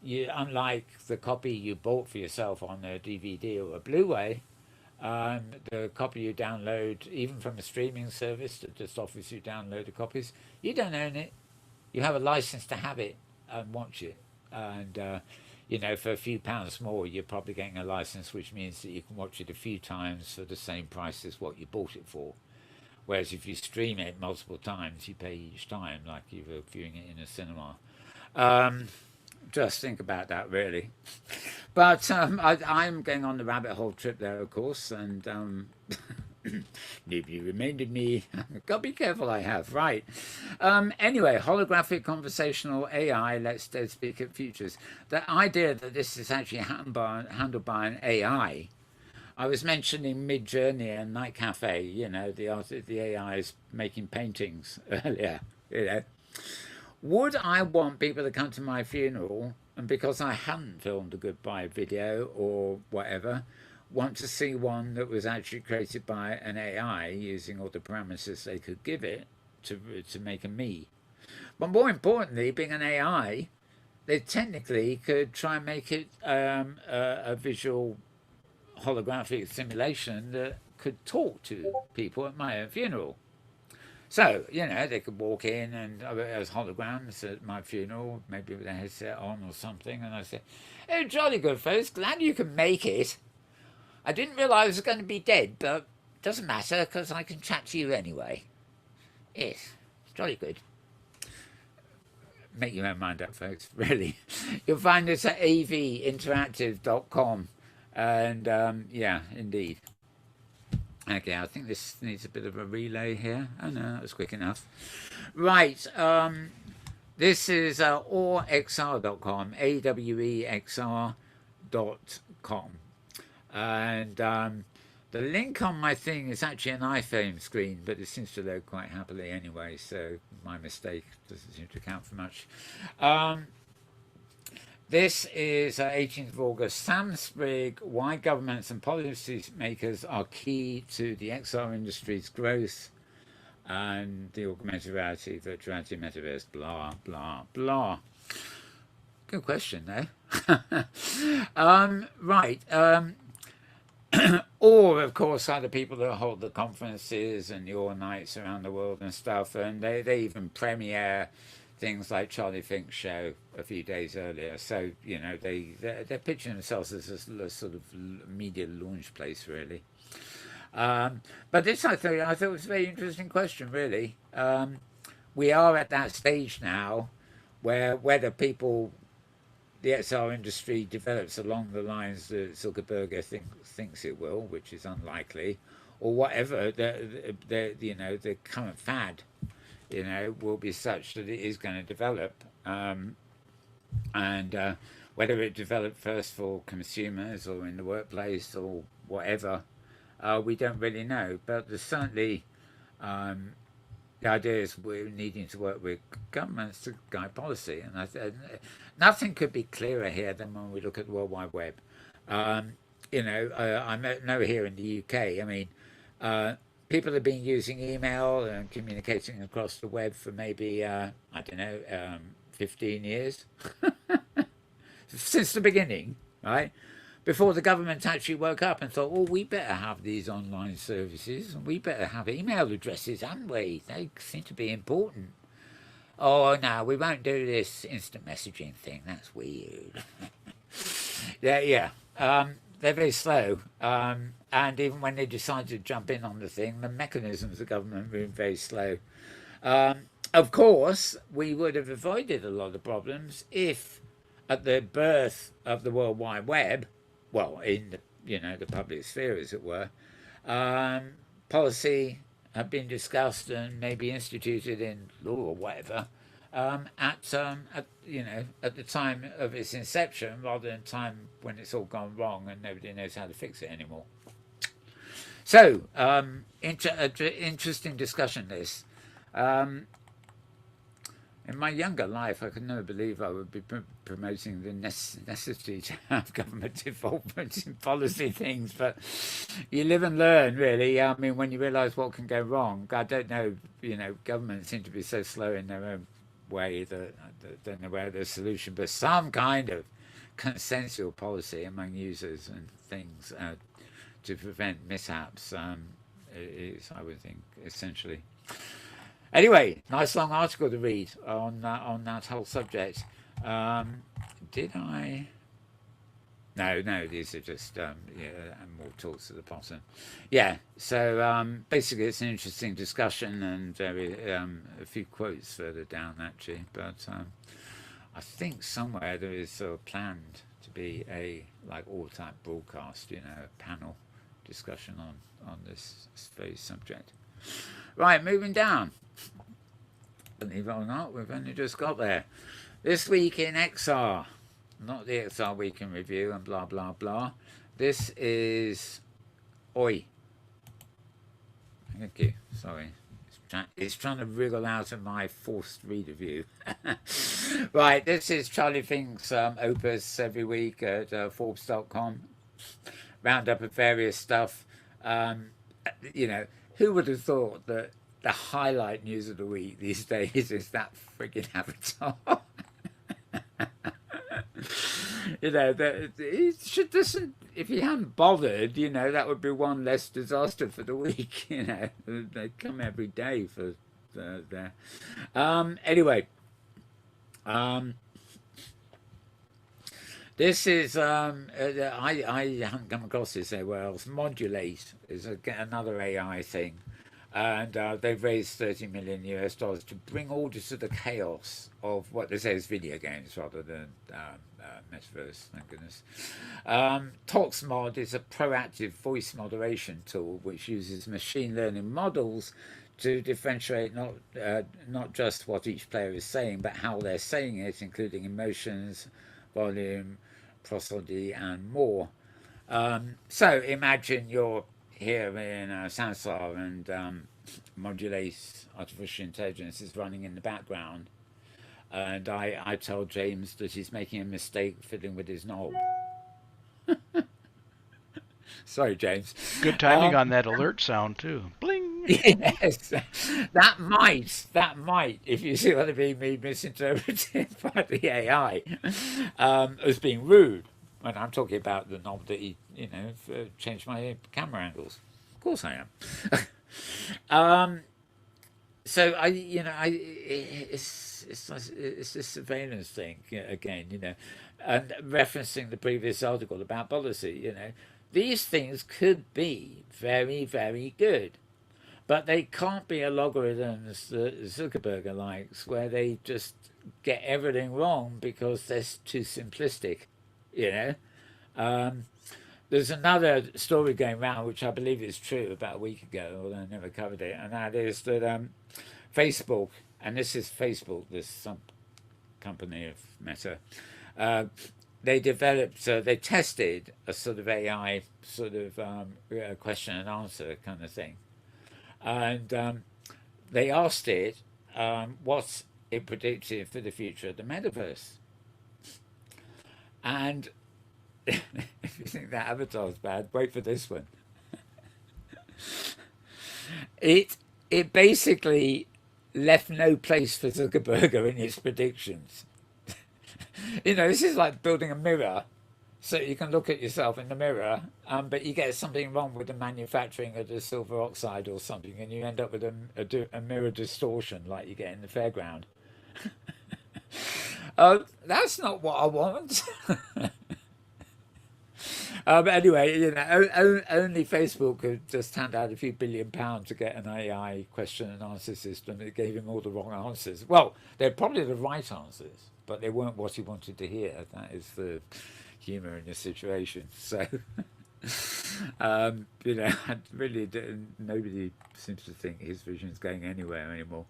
Unlike the copy you bought for yourself on a DVD or a Blu-ray, the copy you download, even from a streaming service that just offers you downloaded copies, you don't own it. You have a license to have it and watch it. And, for a few pounds more, you're probably getting a license, which means that you can watch it a few times for the same price as what you bought it for. Whereas if you stream it multiple times, you pay each time, like you were viewing it in a cinema. Just think about that, really. But I'm going on the rabbit hole trip there, of course, and you reminded me, gotta be careful I have, right. Anyway, holographic conversational AI, let's speak at futures. The idea that this is actually handled by an AI, I was mentioning Mid-Journey and Night Cafe, the AI is making paintings earlier, Would I want people to come to my funeral and because I hadn't filmed a goodbye video or whatever, want to see one that was actually created by an AI using all the parameters they could give it to make a me? But more importantly, being an AI, they technically could try and make it a visual holographic simulation that could talk to people at my own funeral. So, they could walk in and as holograms at my funeral, maybe with a headset on or something, and I say, "Oh, jolly good, folks, glad you can make it. I didn't realise I was going to be dead, but doesn't matter because I can chat to you anyway. Yes, it's jolly good." Make your own mind up, folks, really. You'll find us at avinteractive.com, and yeah, indeed. Okay, I think this needs a bit of a relay here. Oh no, that was quick enough. Right, this is awexr.com, awexr.com. And the link on my thing is actually an iPhone screen, but it seems to load quite happily anyway, so my mistake doesn't seem to count for much. This is 18th of August. Sam Sprigg, Why Governments and Policy Makers Are Key to the XR Industry's Growth and the Augmented Reality, Virtual Reality, Metaverse, blah, blah, blah. Good question, though. Right. Or, of course, are the people that hold the conferences and the all nights around the world and stuff, and they even premiere things like Charlie Fink's show a few days earlier. So, they're pitching themselves as a sort of media launch place, really. But this, I thought was a very interesting question, really. We are at that stage now where whether people, the XR industry develops along the lines that Zuckerberg thinks it will, which is unlikely, or whatever, the current fad, will be such that it is going to develop. And whether it developed first for consumers or in the workplace or whatever, we don't really know. But there's certainly the idea is we're needing to work with governments to guide policy. And nothing could be clearer here than when we look at the World Wide Web. I know here in the UK, I mean, people have been using email and communicating across the web for maybe, 15 years. Since the beginning, right? Before the government actually woke up and thought, we better have these online services and we better have email addresses, haven't we? They seem to be important. Oh, no, we won't do this instant messaging thing. That's weird. Yeah. They're very slow. And even when they decide to jump in on the thing, the mechanisms of the government move very slow. Of course, we would have avoided a lot of problems if at the birth of the World Wide Web, well, in the public sphere, as it were, policy had been discussed and maybe instituted in law or whatever at the time of its inception, rather than time when it's all gone wrong and nobody knows how to fix it anymore. So, interesting discussion this. In my younger life, I could never believe I would be promoting the necessity to have government involvement in policy things, but you live and learn, really. I mean, when you realise what can go wrong, I don't know, governments seem to be so slow in their own way that I don't know where the solution, but some kind of consensual policy among users and things to prevent mishaps is, I would think, essentially. Anyway, nice long article to read on that whole subject. Did I? No, these are just more talks at the bottom. Yeah, so basically it's an interesting discussion and a few quotes further down actually, but I think somewhere there is planned to be a all-type broadcast, a panel discussion on this very subject. Right, moving down. Believe it or not, we've only just got there. This week in XR, not the XR Week in Review and blah, blah, blah. This is... Oi. Thank you. Sorry. It's trying to wriggle out of my forced reader view. Right, this is Charlie Fink's opus every week at Forbes.com. Roundup of various stuff. You know, who would have thought that the highlight news of the week these days is that frigging Avatar? You know, that it should listen. If you hadn't bothered, you know, that would be one less disaster for the week. You know, they come every day for there. Anyway, this is I haven't come across this anywhere else. Modulate is another AI thing, and they've raised $30 million to bring order to the chaos of what they say is video games rather than metaverse. Thank goodness. ToxMod is a proactive voice moderation tool which uses machine learning models to differentiate not just what each player is saying, but how they're saying it, including emotions, volume, prosody, and more. So imagine you're here in Sansar and Modulate's artificial intelligence is running in the background, and I told James that he's making a mistake fiddling with his knob. Sorry, James. Good timing on that alert sound too. Bling. Yes, that might, if you see what I mean, be misinterpreted by the AI as being rude when I'm talking about the knob that he, you know, changed my camera angles. Of course I am. So it's this surveillance thing again, you know, and referencing the previous article about policy, you know, these things could be very, very good. But they can't be algorithms that Zuckerberg likes, where they just get everything wrong because they're too simplistic, you know. There's another story going around, which I believe is true, about a week ago, although I never covered it, and that is that Facebook, and this is Facebook, this some company of Meta, they developed, they tested a sort of AI sort of question and answer kind of thing. And they asked it what it predicted for the future of the metaverse. And if you think that Avatar's bad, wait for this one. It basically left no place for Zuckerberg in its predictions. You know, this is like building a mirror. So you can look at yourself in the mirror, but you get something wrong with the manufacturing of the silver oxide or something, and you end up with a mirror distortion like you get in the fairground. That's not what I want. But anyway, you know, only Facebook could just hand out a few £1 billion to get an AI question and answer system that gave him all the wrong answers. Well, they're probably the right answers, but they weren't what he wanted to hear. That is the humour in the situation. So, you know, nobody seems to think his vision's going anywhere anymore.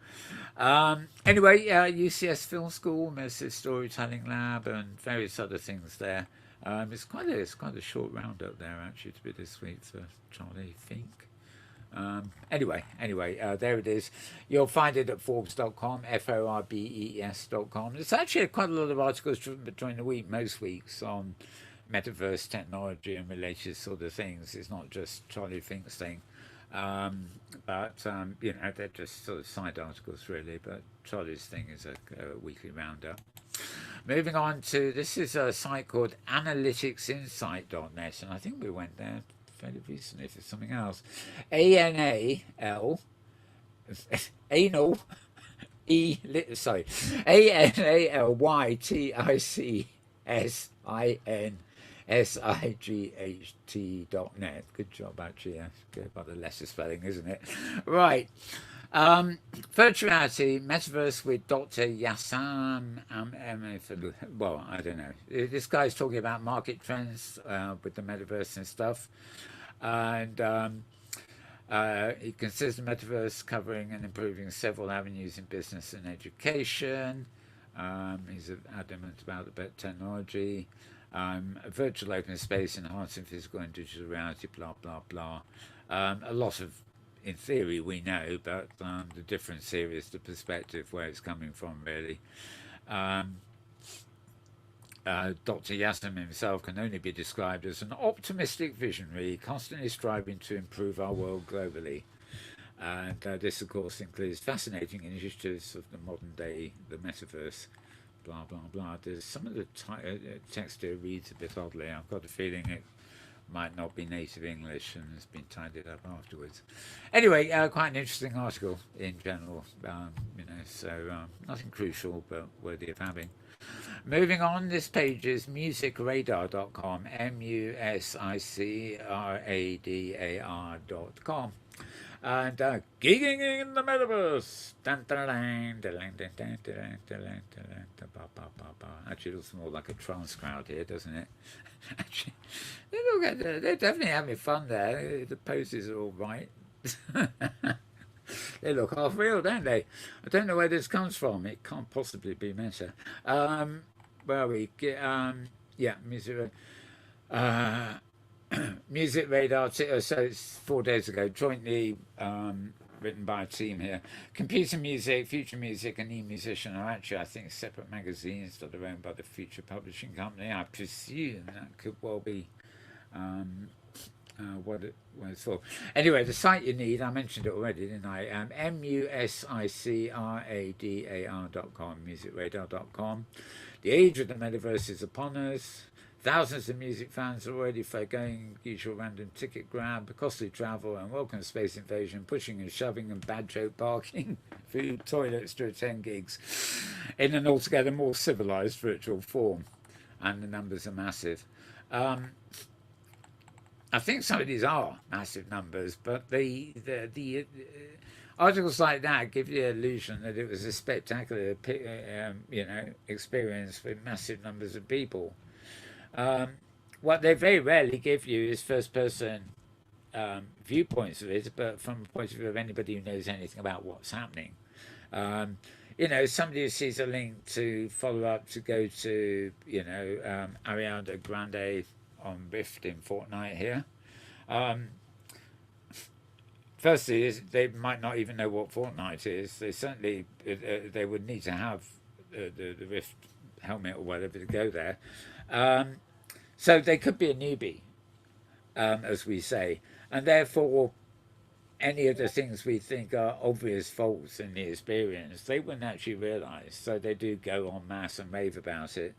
Anyway, UCS Film School, Immersive Storytelling Lab, and various other things there. It's quite a short roundup there actually to be this week for Charlie Fink. Anyway, there it is. You'll find it at Forbes.com, Forbes.com. There's actually quite a lot of articles during the week, most weeks, on metaverse technology and related sort of things. It's not just Charlie Fink's thing. But you know, they're just sort of side articles really, but Charlie's thing is a weekly roundup. Moving on to, this is a site called analyticsinsight.net, and I think we went there fairly recently for something else. ANALYTICSINT.net. Good job, actually. Yeah. Good about the lesser spelling, isn't it? Right. Virtual reality, metaverse with Dr. Yassam. Well, I don't know. This guy's talking about market trends with the metaverse and stuff. And he considers the metaverse covering and improving several avenues in business and education. He's adamant about the technology. A virtual open space enhancing physical and digital reality, blah, blah, blah. A lot of in theory we know, but the difference here is the perspective where it's coming from, really. Um, Dr. Yassim himself can only be described as an optimistic visionary, constantly striving to improve our world globally. And this, of course, includes fascinating initiatives of the modern day, the metaverse, blah, blah, blah. There's some of the text here reads a bit oddly. I've got a feeling it might not be native English and has been tidied up afterwards. Anyway, quite an interesting article in general, so nothing crucial, but worthy of having. Moving on, this page is musicradar.com, musicradar.com. And gigging in the metaverse. Actually, it looks more like a trance crowd here, doesn't it? Actually, they're definitely having fun there. The poses are all right. They look half real, don't they? I don't know where this comes from. It can't possibly be meta. Where are we? Yeah, music. Music Radar. So it's 4 days ago, jointly written by a team here. Computer Music, Future Music, and E-Musician are actually, I think, separate magazines that are owned by the Future Publishing Company. I presume that could well be what it's for. Anyway, the site you need, I mentioned it already, didn't I? musicradar.com, musicradar.com. The age of the metaverse is upon us. Thousands of music fans are already foregoing usual random ticket grab, costly travel, and welcome space invasion, pushing and shoving and bad joke barking, food, toilets to attend gigs in an altogether more civilized virtual form. And the numbers are massive. I think some of these are massive numbers, but the articles like that give the illusion that it was a spectacular, experience with massive numbers of people. What they very rarely give you is first-person viewpoints of it, but from the point of view of anybody who knows anything about what's happening. Somebody who sees a link to follow up to go to, Ariana Grande on Rift in Fortnite here. Firstly, they might not even know what Fortnite is. They certainly they would need to have the Rift helmet or whatever to go there. So they could be a newbie, as we say, and therefore any of the things we think are obvious faults in the experience, they wouldn't actually realise. So they do go en masse and rave about it.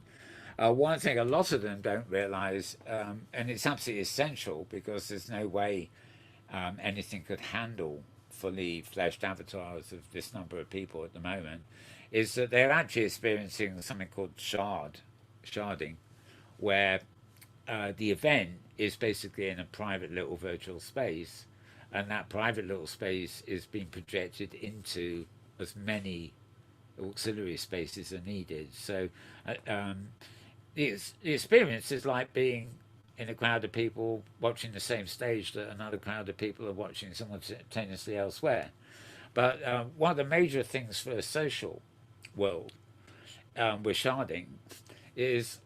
One thing a lot of them don't realise, and it's absolutely essential because there's no way anything could handle fully fleshed avatars of this number of people at the moment, is that they're actually experiencing something called sharding, where the event is basically in a private little virtual space, and that private little space is being projected into as many auxiliary spaces as needed. So the experience is like being in a crowd of people watching the same stage that another crowd of people are watching simultaneously elsewhere. But one of the major things for a social world with sharding is,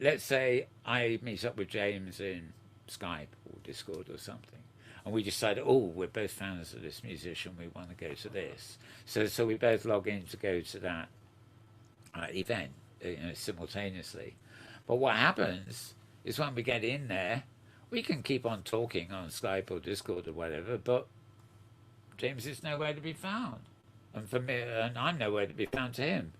let's say I meet up with James in Skype or Discord or something, and we decide, we're both fans of this musician, we want to go to this. So we both log in to go to that event simultaneously. But what happens is when we get in there, we can keep on talking on Skype or Discord or whatever, but James is nowhere to be found. And for me, and I'm nowhere to be found to him.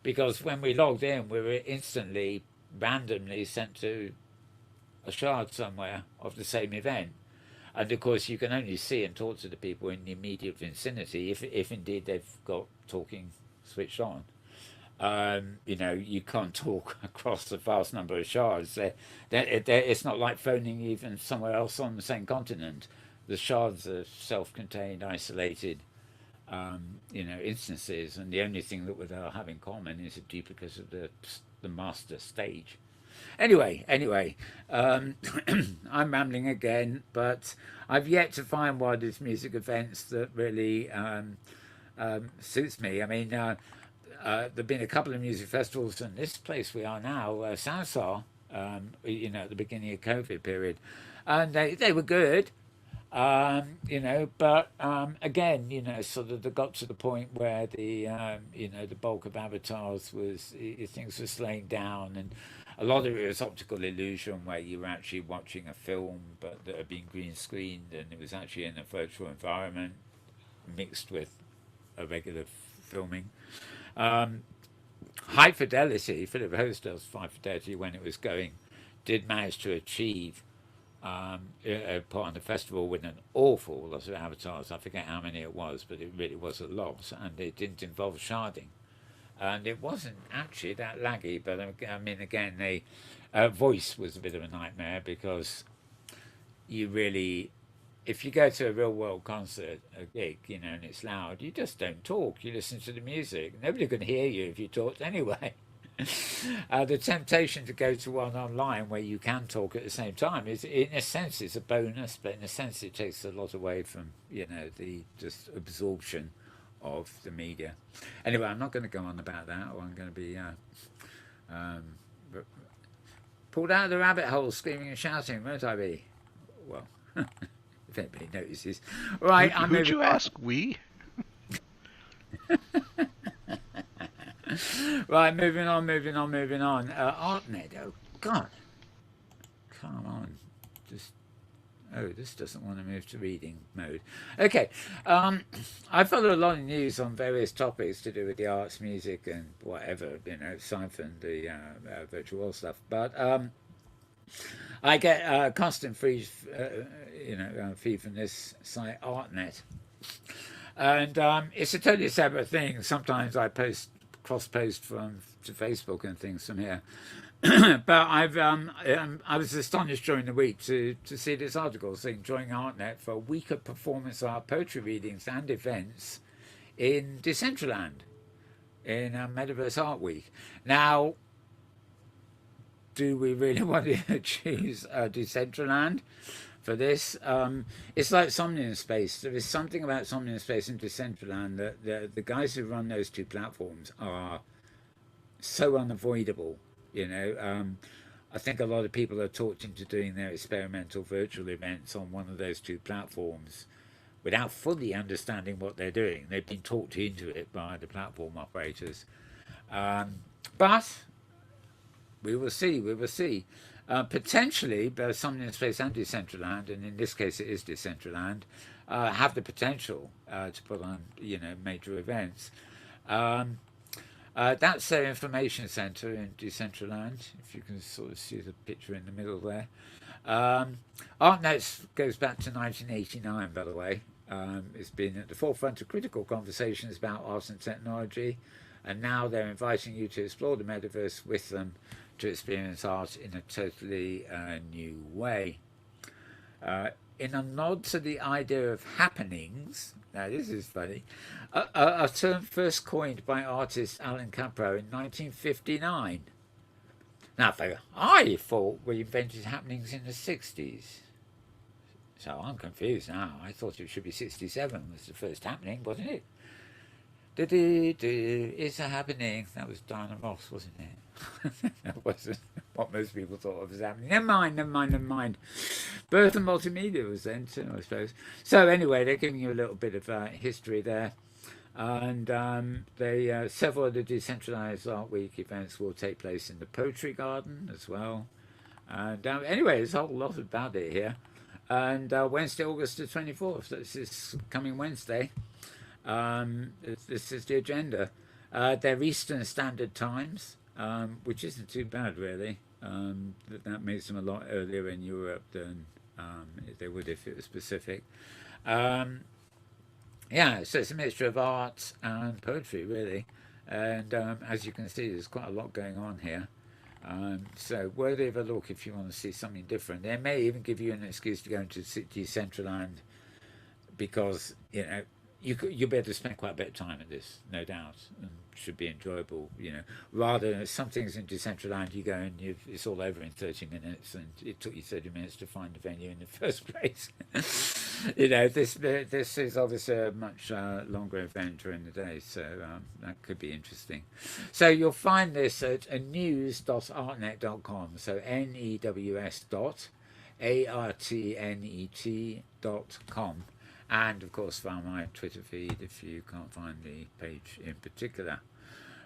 Because when we logged in, we were instantly, randomly sent to a shard somewhere of the same event. And of course, you can only see and talk to the people in the immediate vicinity if indeed they've got talking switched on. You can't talk across a vast number of shards. It's not like phoning even somewhere else on the same continent. The shards are self-contained, isolated, instances, and the only thing that they'll have in common is a duplicate of the master stage. Anyway, I'm rambling again, but I've yet to find one of these music events that really suits me. I mean, there've been a couple of music festivals in this place we are now, Sansar, at the beginning of COVID period, and they were good. You know, but again, you know, sort of they got to the point where you know, the bulk of avatars was things were slowing down, and a lot of it was optical illusion, where you were actually watching a film, but that had been green screened, and it was actually in a virtual environment mixed with a regular filming. Um, High fidelity, Philip Hostel's high fidelity when it was going, did manage to achieve put on the festival with an awful lot of avatars. I forget how many it was, but it really was a lot, and it didn't involve sharding, and it wasn't actually that laggy. But I mean, again, the voice was a bit of a nightmare because you really, if you go to a real world concert, a gig, you know, and it's loud, you just don't talk. You listen to the music. Nobody can hear you if you talked anyway. The temptation to go to one online where you can talk at the same time is, in a sense, it's a bonus, but in a sense, it takes a lot away from, you know, the just absorption of the media. Anyway, I'm not going to go on about that, or I'm going to be um, pulled out of the rabbit hole, screaming and shouting, won't I be? Well, if anybody notices. Right, I'm Who'd moving you on. ask? We? Right, moving on, moving on, moving on. ArtNet, oh God, come on, just this doesn't want to move to reading mode. Okay, I follow a lot of news on various topics to do with the arts, music, and whatever, you know, aside from the virtual world stuff. But I get constant free, you know, feed from this site ArtNet, and it's a totally separate thing. Sometimes I cross post from to Facebook and things from here. But I was astonished during the week to see this article saying join ArtNet for a week of performance art, poetry readings, and events in Decentraland in Metaverse Art Week. Now, do we really want to choose Decentraland for this? It's like Somnium Space. There is something about Somnium Space and Decentraland that the guys who run those two platforms are so unavoidable. You know, I think a lot of people are talked into doing their experimental virtual events on one of those two platforms without fully understanding what they're doing. They've been talked into it by the platform operators. But we will see. We will see. Potentially, both Somnium Space and Decentraland, and in this case it is Decentraland, have the potential to put on, you know, major events. That's their information centre in Decentraland, if you can sort of see the picture in the middle there. ArtNet goes back to 1989, by the way. It's been at the forefront of critical conversations about art and technology, and now they're inviting you to explore the metaverse with them to experience art in a totally new way. In a nod to the idea of happenings, now this is funny, a term first coined by artist Alan Capro in 1959. Now, I thought we invented happenings in the 60s. So I'm confused now. I thought it should be 67 was the first happening, wasn't it? It's a happening. That was Diana Ross, wasn't it? That wasn't what most people thought was happening. Never mind, never mind, never mind. Birth and multimedia was then too, I suppose. So anyway, they're giving you a little bit of history there. And several of the decentralized art week events will take place in the Poetry Garden as well. And anyway, there's a whole lot about it here. And Wednesday, August the 24th, this is coming Wednesday. This is the agenda. They're Eastern Standard Times, which isn't too bad, really. That makes them a lot earlier in Europe than they would if it was Pacific. Yeah, so it's a mixture of art and poetry, really. And as you can see, there's quite a lot going on here. So worthy of a look if you want to see something different. They may even give you an excuse to go into Decentraland because, you know, you'll be able to spend quite a bit of time at this, no doubt, and should be enjoyable, you know. Rather than some things in Decentraland, you go and it's all over in 30 minutes, and it took you 30 minutes to find the venue in the first place. You know, this is obviously a much longer event during the day, so that could be interesting. So you'll find this at news.artnet.com, so news ARTNET.com. And of course via my Twitter feed if you can't find the page in particular.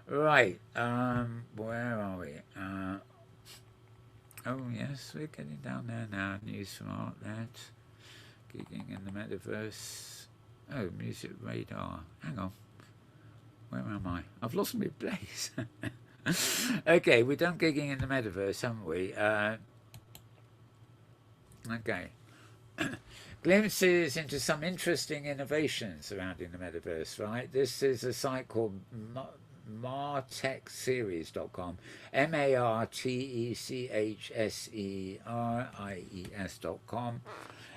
Right, where are we? Oh yes, we're getting down there now. News from Artnet, gigging in the metaverse. Oh, music radar. Hang on, where am I? I've lost my place. Okay, we've done gigging in the metaverse, haven't we? Okay. Glimpses into some interesting innovations surrounding the metaverse, right? This is a site called martechseries.com, martechseries.com.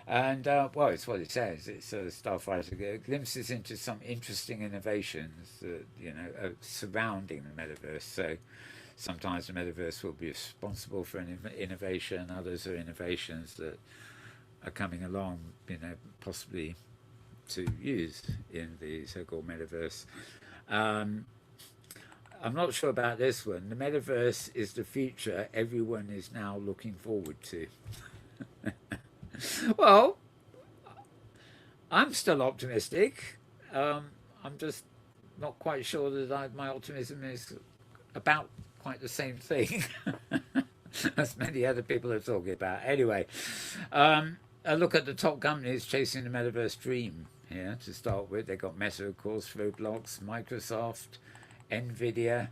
And, well, it's what it says. It's stuff right to go. Glimpses into some interesting innovations that, surrounding the metaverse. So sometimes the metaverse will be responsible for an innovation, others are innovations that are coming along, possibly to use in the so-called metaverse. I'm not sure about this one. The metaverse is the future everyone is now looking forward to. Well, I'm still optimistic. I'm just not quite sure that my optimism is about quite the same thing as many other people are talking about. Anyway, a look at the top companies chasing the metaverse dream here to start with. They got Meta, of course, Roblox, Microsoft, Nvidia,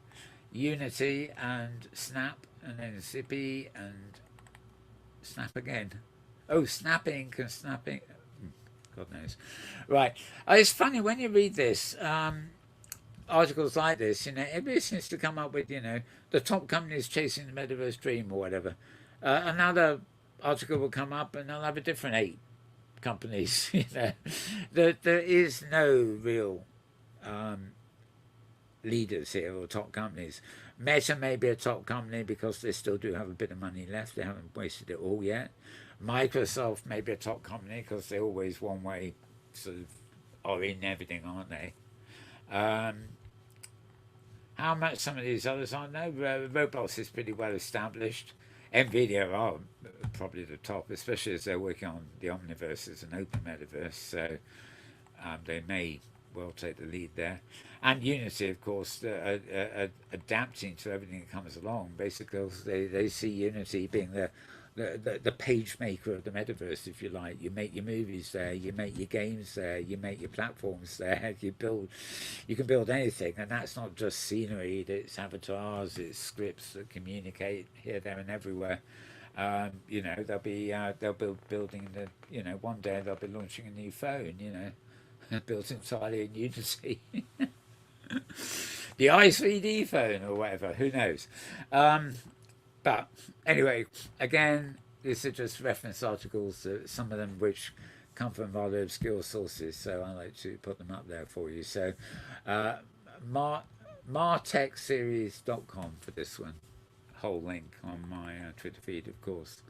Unity, and Snap, and then Zippy and Snap again. Oh, Snapping and Snapping. God knows. Right. It's funny when you read this. Articles like this, everybody seems to come up with, the top companies chasing the metaverse dream or whatever. Another article will come up and they'll have a different 8 companies. There is no real leaders here or top companies. Meta may be a top company because they still do have a bit of money left. They haven't wasted it all yet. Microsoft may be a top company because they're always one way sort of are in everything, aren't they? How much some of these others I know. Roblox is pretty well established. Nvidia are probably the top, especially as they're working on the Omniverse as an open metaverse. So they may well take the lead there. And Unity, of course, adapting to everything that comes along. Basically, they see Unity being the page maker of the metaverse, if you like. You make your movies there, you make your games there, you make your platforms there, you can build anything, and that's not just scenery, it's avatars, it's scripts that communicate here, there, and everywhere. They'll be building one day they'll be launching a new phone, built entirely in Unity. The i3D phone or whatever, who knows. But anyway, again, these are just reference articles, some of them which come from rather obscure sources, so I like to put them up there for you. So martechseries.com for this one. Whole link on my Twitter feed, of course.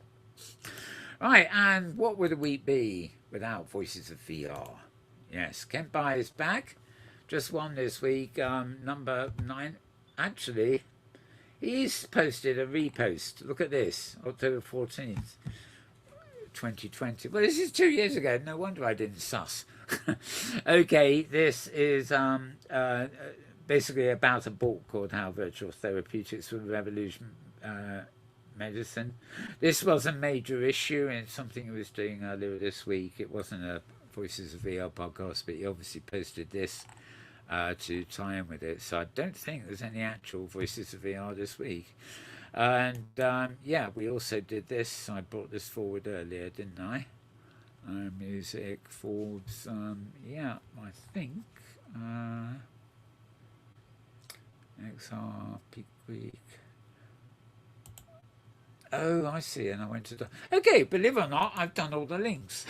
Right, and what would a week be without Voices of VR? Yes, Kent Bai is back. Just won this week, number 9. Actually, he's posted a repost. Look at this, October 14th, 2020. Well, this is 2 years ago. No wonder I didn't suss. Okay, this is basically about a book called How Virtual Therapeutics Will Revolution Medicine. This was a major issue and something he was doing earlier this week. It wasn't a Voices of VR podcast, but he obviously posted this to tie in with it. So I don't think there's any actual Voices of VR this week. And yeah, we also did this. I brought this forward earlier, didn't I? Music, Forbes. Yeah, I think. XR, Peak Week. Oh, I see. And I went to the. Okay, believe it or not, I've done all the links.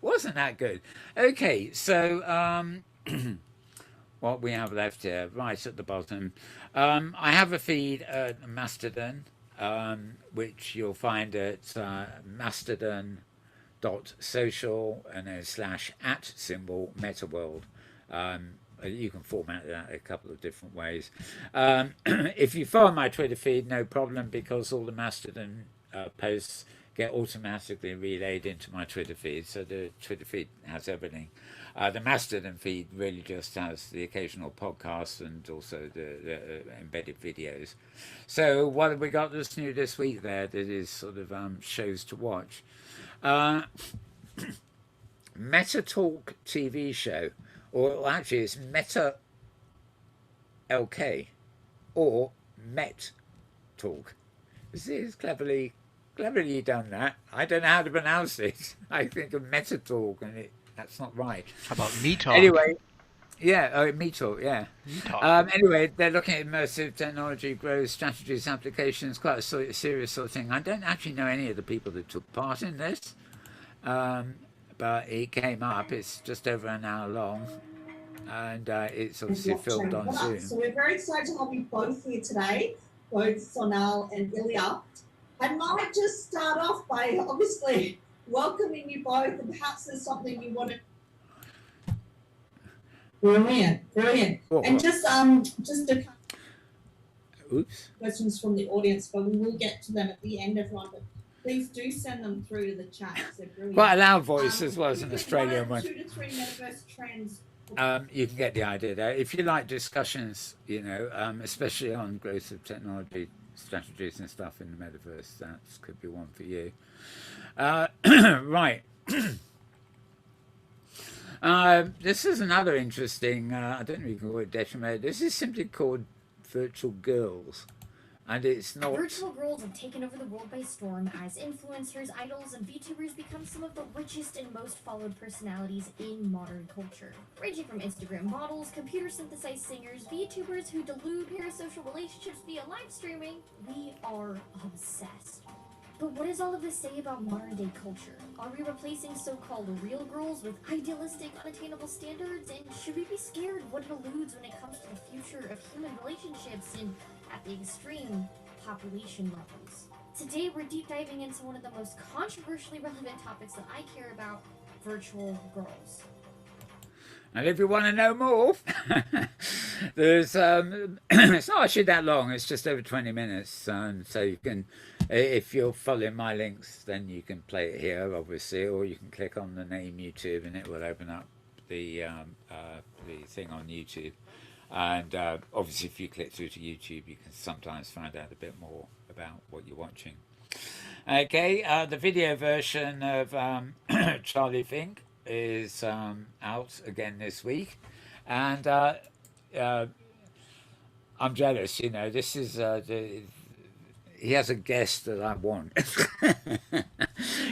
Wasn't that good? Okay, so what we have left here, right at the bottom, I have a feed at Mastodon, which you'll find at mastodon.social and then /@ Metaworld. You can format that a couple of different ways. If you follow my Twitter feed, no problem, because all the Mastodon posts get automatically relayed into my Twitter feed. So the Twitter feed has everything. The Mastodon feed really just has the occasional podcasts and also the embedded videos. So what have we got that's new this week there that is sort of shows to watch? Meta Talk TV show, or actually it's Meta LK or Met Talk. It's cleverly done that. I don't know how to pronounce it. I think of Meta Talk and that's not right. How about Me Talk? Anyway, yeah, Me Talk, yeah. Me Talk. Anyway, they're looking at immersive technology, growth, strategies, applications, quite a serious sort of thing. I don't actually know any of the people that took part in this, but it came up. It's just over an hour long, and it's obviously filmed on Zoom. So we're very excited to have you both here today, both Sonal and Ilya. I might just start off by obviously welcoming you both, and perhaps there's something you want to. Brilliant. Oh, And just a oops. questions from the audience, but we will get to them at the end, everyone. But please do send them through to the chat. They're brilliant. Quite a loud voice as well as an you Australian could one. 2 to 3 metaverse trends. You can get the idea there. If you like discussions, especially on growth of technology strategies and stuff in the metaverse, that could be one for you. Right. This is another interesting, I don't know if you can call it detrimental. This is simply called Virtual Girls. And it's not... Virtual girls have taken over the world by storm as influencers, idols, and VTubers become some of the richest and most followed personalities in modern culture. Ranging from Instagram models, computer-synthesized singers, VTubers who delude parasocial relationships via live streaming, we are obsessed. But what does all of this say about modern-day culture? Are we replacing so-called real girls with idealistic, unattainable standards? And should we be scared what it alludes when it comes to the future of human relationships and at the extreme population levels? Today, we're deep diving into one of the most controversially relevant topics that I care about, virtual girls. And if you want to know more, there's it's not actually that long. It's just over 20 minutes. So you can, if you're following my links, then you can play it here, obviously, or you can click on the name YouTube, and it will open up the thing on YouTube. And obviously, if you click through to YouTube, you can sometimes find out a bit more about what you're watching. Okay, the video version of Charlie Fink is out again this week, and I'm jealous. This is he has a guest that I want.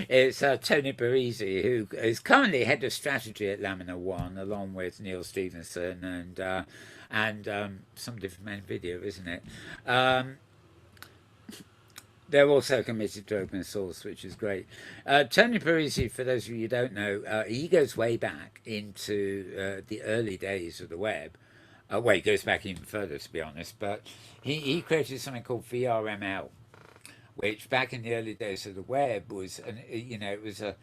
It's Tony Parisi, who is currently head of strategy at Lamina One, along with Neil Stevenson and somebody from Main Video, isn't it? They're also committed to open source, which is great. Tony Parisi, for those of you who don't know, he goes way back into the early days of the web. Well, he goes back even further, to be honest. But he created something called VRML, which back in the early days of the web was, it was a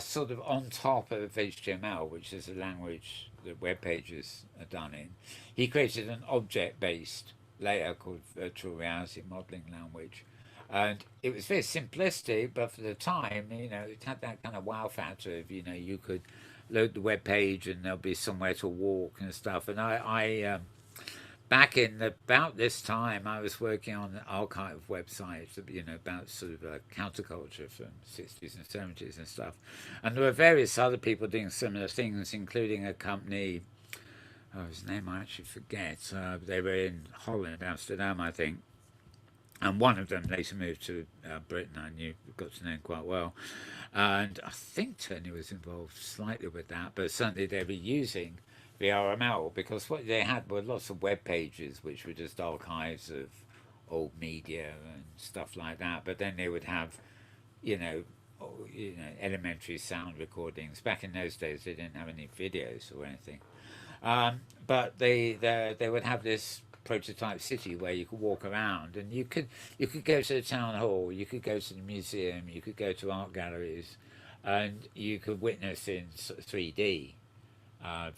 sort of on top of HTML, which is a language that web pages are done in. He created an object-based layer called virtual reality modeling language. And it was very simplistic, but for the time, it had that kind of wow factor of, you could load the web page and there'll be somewhere to walk and stuff. And I back in about this time, I was working on an archive website, about sort of counterculture from 60s and 70s and stuff. And there were various other people doing similar things, including a company, his name I actually forget. They were in Holland, Amsterdam, I think. And one of them later moved to Britain. I got to know him quite well. And I think Tony was involved slightly with that, but certainly they were using VRML because what they had were lots of web pages, which were just archives of old media and stuff like that. But then they would have, elementary sound recordings. Back in those days, they didn't have any videos or anything. But they would have this prototype city where you could walk around, and you could go to the town hall, you could go to the museum, you could go to art galleries, and you could witness in 3D,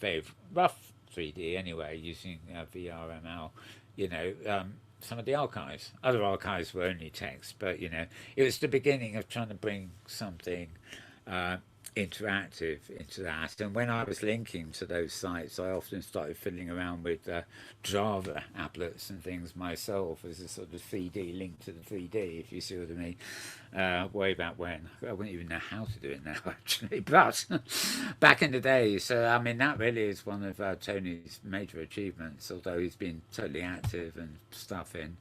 very rough 3D anyway, using VRML, some of the archives. Other archives were only text, but you know, it was the beginning of trying to bring something interactive into that. And when I was linking to those sites, I often started fiddling around with Java applets and things myself as a sort of 3D link to the 3D, if you see what I mean. Way back when. I wouldn't even know how to do it now, actually, but back in the day. So, I mean, that really is one of Tony's major achievements, although he's been totally active and stuff in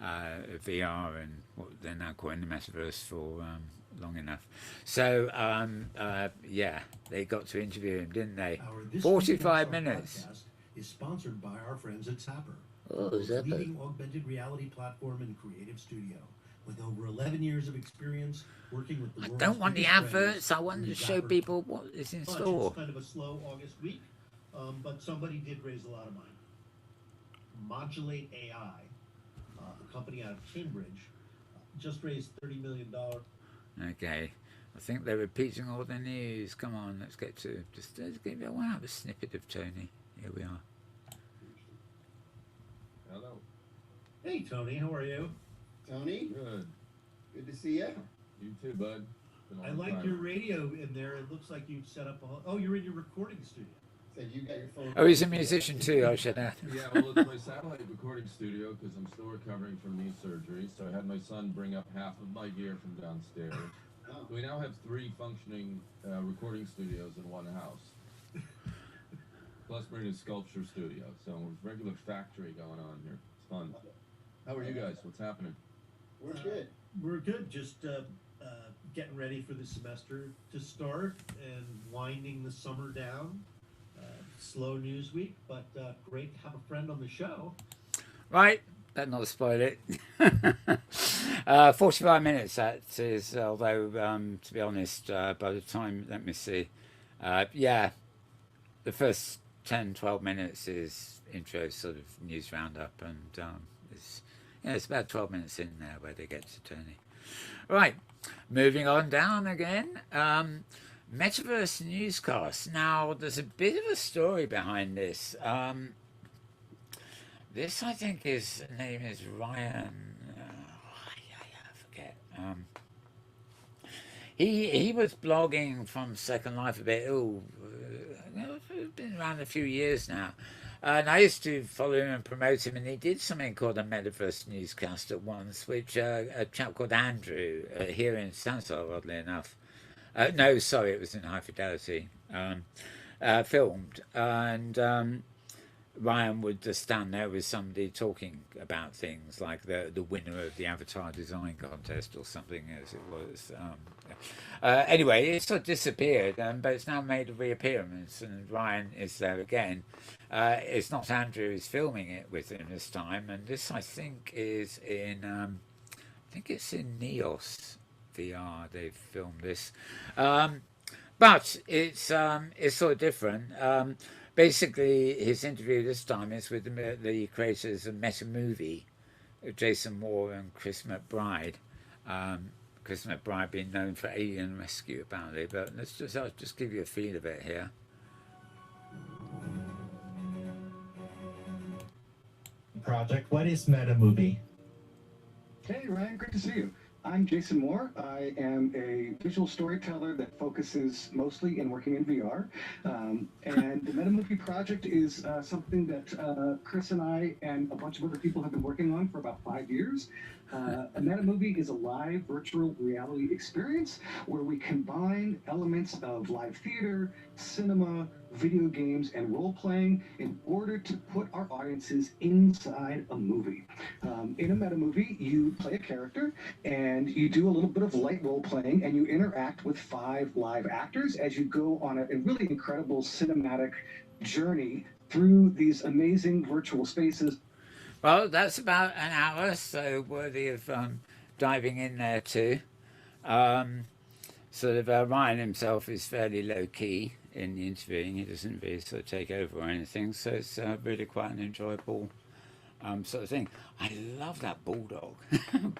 VR and what they're now calling the metaverse for long enough. So yeah, they got to interview him, didn't they? 45 minutes. Is sponsored by our friends at Zapper, Oh, Zapper. leading augmented reality platform and creative studio. With over 11 years of experience working with the I world's don't want the biggest adverts. brands I want to through show Zapper. people what is in Bunch. store. It's kind of a slow August week, but somebody did raise a lot of money. Modulate AI, a company out of Cambridge, just raised $30 million. Okay. I think they're repeating all the news. Come on, let's get to let's give you a snippet of Tony. Here we are. Hello. Hey, Tony, how are you? Tony? Good. Good to see you. You too, bud. Been a I long like time. your radio in there. It looks like you've set up a... Oh, you're in your recording studio. So you got your phone. Oh, he's a musician too, I should add. Yeah, well, it's my satellite recording studio because I'm still recovering from knee surgery. So I had my son bring up half of my gear from downstairs. Oh. So we now have 3 functioning recording studios in one house. Plus we're in a sculpture studio. So it's a regular factory going on here. It's fun. How are you guys? What's happening? We're good. We're good. Just getting ready for the semester to start and winding the summer down. Slow news week, but great to have a friend on the show. Right, better not spoil it. 45 minutes, that is, although, to be honest, by the time, let me see, yeah, the first 10, 12 minutes is intro sort of news roundup, and it's about 12 minutes in there where they get to Tony. Right, moving on down again. Metaverse newscast. Now, there's a bit of a story behind this. This, I think, his name is Ryan. I forget. He was blogging from Second Life a bit. It's been around a few years now. And I used to follow him and promote him, and he did something called a Metaverse newscast at once, which a chap called Andrew here in Stansel, oddly enough. No, sorry, it was in High Fidelity, filmed. And Ryan would just stand there with somebody talking about things like the winner of the Avatar Design Contest or something, as it was. Anyway, it sort of disappeared, but it's now made a reappearance, and Ryan is there again. It's not Andrew who's filming it with him this time, and this, I think, is in... I think it's in Neos VR. They've filmed this, but it's sort of different. Basically, his interview this time is with the creators of Metamovie, Jason Moore and Chris McBride. Chris McBride being known for Alien Rescue, apparently. But I'll just give you a feel of it here. Project. What is Metamovie? Hey Ryan, great to see you. I'm Jason Moore. I am a visual storyteller that focuses mostly in working in VR. And the Metamovie project is something that Chris and I and a bunch of other people have been working on for about 5 years. A Metamovie is a live virtual reality experience where we combine elements of live theater, cinema, video games, and role-playing in order to put our audiences inside a movie. In a Metamovie, you play a character, and you do a little bit of light role-playing, and you interact with 5 live actors as you go on a really incredible cinematic journey through these amazing virtual spaces. Well, that's about an hour, so worthy of diving in there too. Ryan himself is fairly low-key in the interviewing. He doesn't really sort of take over or anything, so it's really quite an enjoyable sort of thing. I love that bulldog,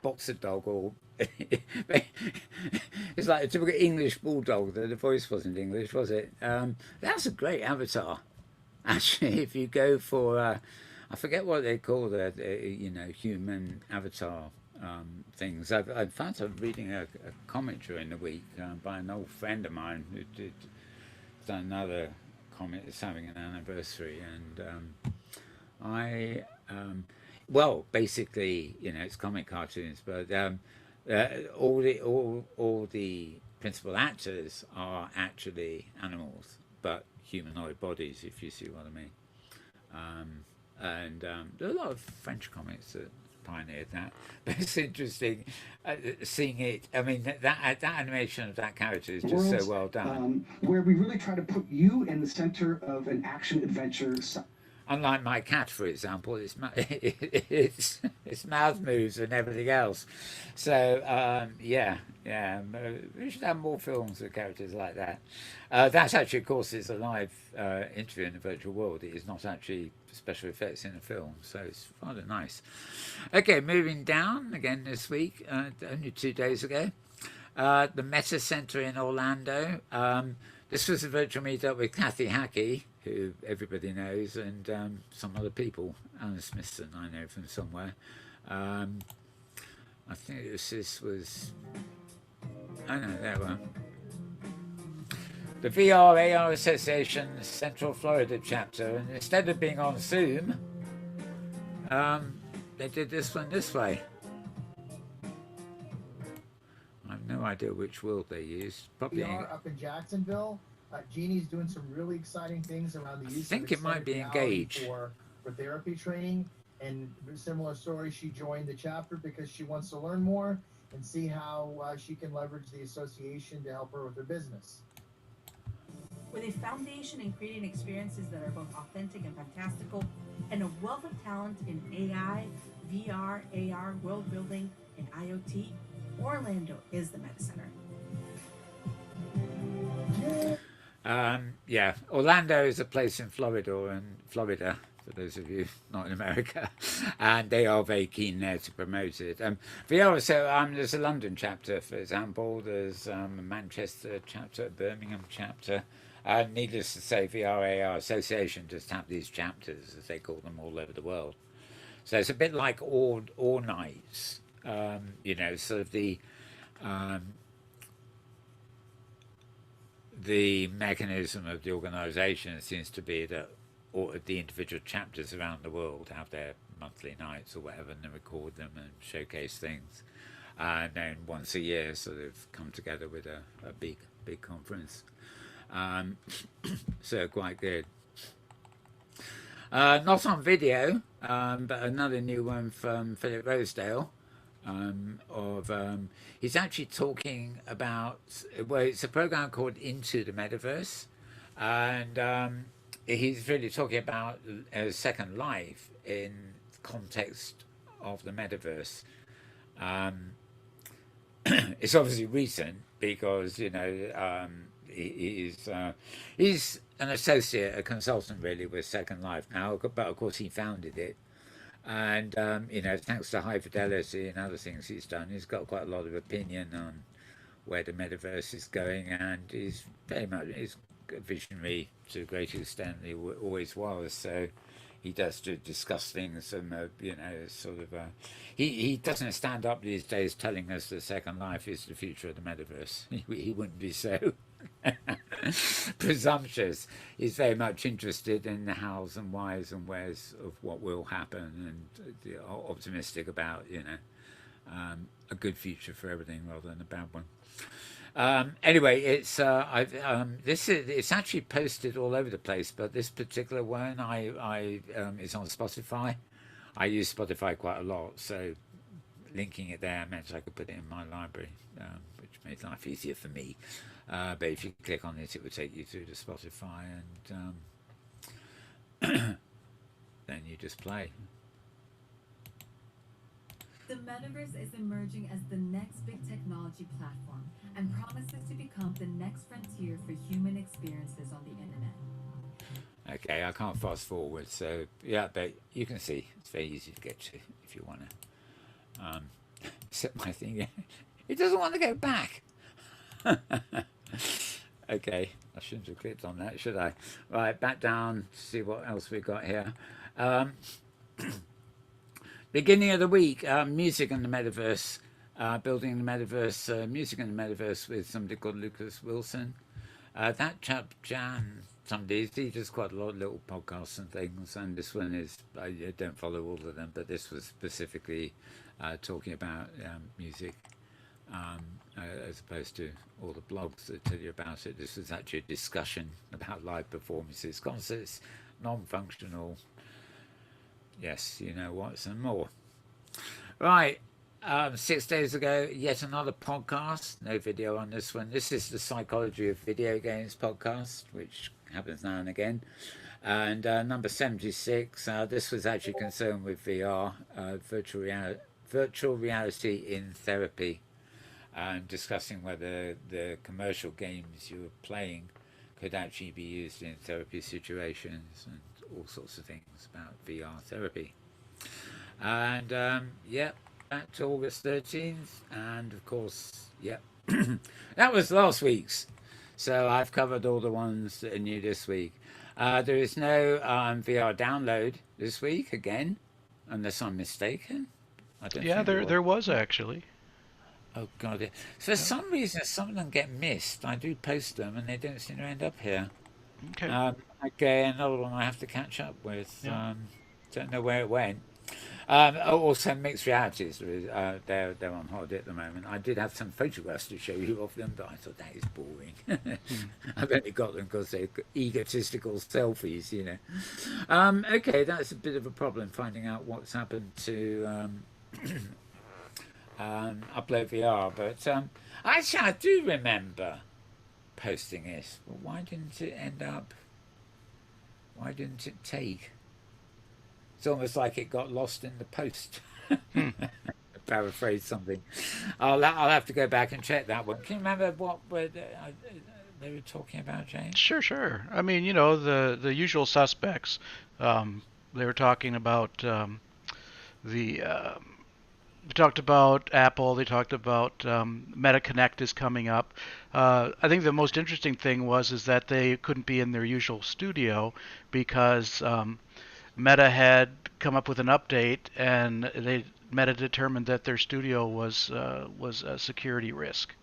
boxer dog, or it's like a typical English bulldog. The voice wasn't English, was it? That's a great avatar. Actually, if you go for, I forget what they call the human avatar things. I found I'm reading a comic during the week by an old friend of mine who did done another comic that's having an anniversary, and I well, basically, it's comic cartoons, but all the principal actors are actually animals, but humanoid bodies, if you see what I mean. And there are a lot of French comics that pioneered that, but it's interesting seeing it. I mean, that animation of that character is just so well done. Where we really try to put you in the center of an action adventure. Unlike my cat, for example, its mouth moves and everything else. So yeah, we should have more films with characters like that. That's actually, of course, it's a live interview in the virtual world. It is not actually special effects in a film, so it's rather nice. Okay, moving down again this week, only 2 days ago, the Meta Center in Orlando. This was a virtual meetup with Kathy Hackey, who everybody knows, and some other people. Alan Smithson, I know from somewhere. I think this was. I know, there we are. The VR AR Association Central Florida chapter, and instead of being on Zoom, they did this one this way. I have no idea which world they used. Probably up in Jacksonville. Jeannie's doing some really exciting things around the use I think of it might be extended reality Engage. for therapy training. And similar story, she joined the chapter because she wants to learn more and see how she can leverage the association to help her with her business. With a foundation in creating experiences that are both authentic and fantastical, and a wealth of talent in AI, VR, AR, world building, and IoT, Orlando is the Meta Center. Yeah, Orlando is a place in Florida, for those of you not in America, and they are very keen there to promote it. VR, so there's a London chapter, for example. There's a Manchester chapter, a Birmingham chapter. Needless to say, VR AR Association just have these chapters, as they call them, all over the world. So it's a bit like all nights, sort of the mechanism of the organisation seems to be that all the individual chapters around the world have their monthly nights or whatever, and they record them and showcase things. And then once a year, sort of come together with a big conference. So quite good. Not on video, but another new one from Philip Rosedale. He's actually talking about, well, it's a program called Into the Metaverse, and he's really talking about a second life in context of the metaverse. It's obviously recent because he's an associate, a consultant really with Second Life now, but of course he founded it. And thanks to high fidelity and other things he's done, he's got quite a lot of opinion on where the metaverse is going, and he's very much a visionary to a great extent. He always was. So he does to discuss things, and he doesn't stand up these days telling us that Second Life is the future of the metaverse. He wouldn't be so presumptuous. He's very much interested in the hows and whys and wheres of what will happen, and optimistic about a good future for everything rather than a bad one. Anyway, it's it's actually posted all over the place, but this particular one is on Spotify. I use Spotify quite a lot, so linking it there meant I could put it in my library, which made life easier for me. But if you click on it, it would take you through to Spotify, and then you just play. The metaverse is emerging as the next big technology platform and promises to become the next frontier for human experiences on the internet. Okay, I can't fast forward, so yeah, but you can see it's very easy to get to if you want to. Except my thing, it doesn't want to go back. Okay, I shouldn't have clicked on that, should I? Right, back down to see what else we've got here. beginning of the week, music in the metaverse, building the metaverse, music in the metaverse with somebody called Lucas Wilson. That chap Jan, somebody, he does quite a lot of little podcasts and things, and this one is, I don't follow all of them, but this was specifically talking about music, as opposed to all the blogs that tell you about it. This was actually a discussion about live performances, concerts, non-functional, yes, you know what, some more. Right. 6 days ago, yet another podcast. No video on this one. This is the Psychology of Video Games podcast, which happens now and again. And number 76, this was actually concerned with VR, virtual reality in therapy, and discussing whether the commercial games you were playing could actually be used in therapy situations and all sorts of things about VR therapy. And yeah, back to August 13th, and of course, yep, that was last week's. So I've covered all the ones that are new this week. There is no VR download this week again, unless I'm mistaken. I don't Yeah, think there was actually. Oh God! For some reason, some of them get missed. I do post them, and they don't seem to end up here. Okay. Okay, another one I have to catch up with. Yeah. Don't know where it went. Also, mixed realities. They're on holiday at the moment. I did have some photographs to show you of them, but I thought that is boring. I've only got them because they're egotistical selfies, you know. Okay, that's a bit of a problem finding out what's happened to Upload VR. But actually, I do remember posting this. But why didn't it end up? Why didn't it take? It's almost like it got lost in the post. Paraphrase something. I'll have to go back and check that one. Can you remember what they were talking about, James? Sure. I mean, you know, the usual suspects. They were talking about they talked about Apple. They talked about MetaConnect is coming up. I think the most interesting thing is that they couldn't be in their usual studio because Meta had come up with an update, and Meta determined that their studio was a security risk,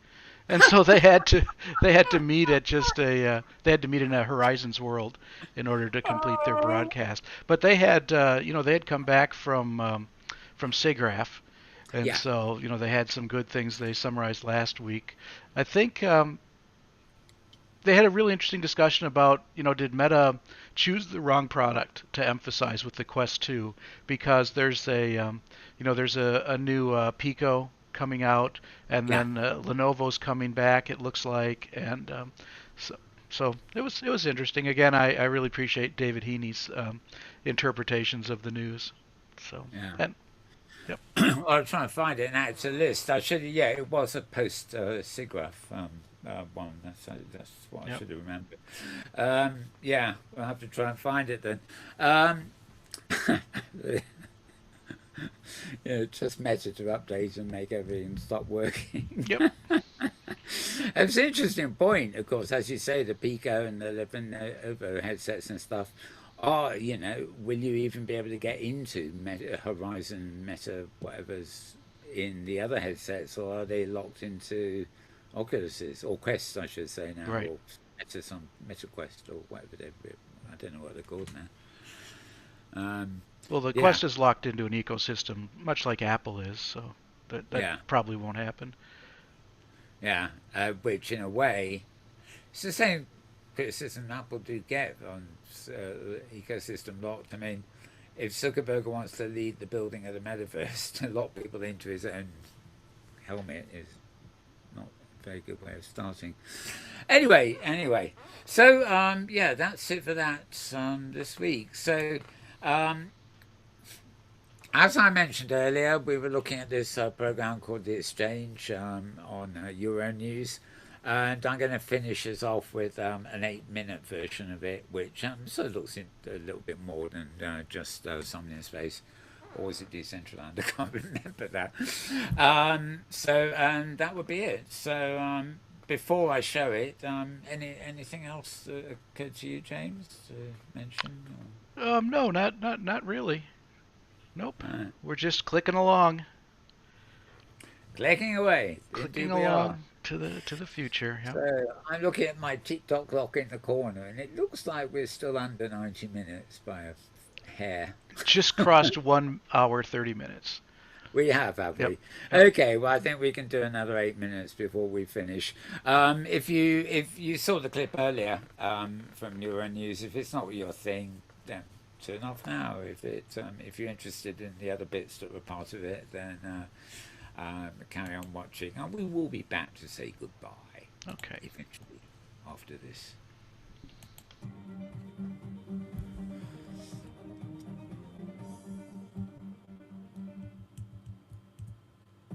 and so they had to meet at they had to meet in a Horizons World in order to complete their broadcast. But they had they had come back from SIGGRAPH, and so they had some good things they summarized last week. I think they had a really interesting discussion about, did Meta choose the wrong product to emphasize with the Quest 2? Because there's a new Pico coming out, and then Lenovo's coming back, it looks like, and so it was interesting. Again, I really appreciate David Heaney's interpretations of the news. So yep. Well, I'm trying to find it and add to the list. I should, it was a post SIGGRAPH one. That's what I should have remembered. We'll have to try and find it then. Just Meta to update and make everything stop working. Yep. It's an interesting point, of course, as you say, the Pico and the Lenovo headsets and stuff. Will you even be able to get into Horizon, Meta, whatever's in the other headsets, or are they locked into Oculuses or Quests, I should say now, right. or Meta Quest or whatever I don't know what they're called now. Well, the Quest is locked into an ecosystem, much like Apple is, so that probably won't happen. Yeah, which in a way, it's the same criticism Apple do get on ecosystem locked. I mean, if Zuckerberg wants to lead the building of the metaverse, to lock people into his own helmet is not a very good way of starting. Anyway, so that's it for that this week. So as I mentioned earlier, we were looking at this program called The Exchange on Euronews, and I'm going to finish us off with an 8-minute version of it, which sort of looks a little bit more than just something in space. Or was it Decentraland? I can't remember that. And that would be it. So before I show it, anything else that occurred to you, James, to mention? No, not really. Nope. We're just clicking along. Clicking away. Clicking Indeed we are. along to the future. Yep. So I'm looking at my TikTok clock in the corner, and it looks like we're still under 90 minutes by a hair. Just crossed 1 hour 30 minutes. We have we? Yep. Okay, well I think we can do another 8 minutes before we finish. If you saw the clip earlier from Euronews, if it's not your thing, then turn off now. If you're interested in the other bits that were part of it, then carry on watching, and we will be back to say goodbye. Okay. Eventually, after this.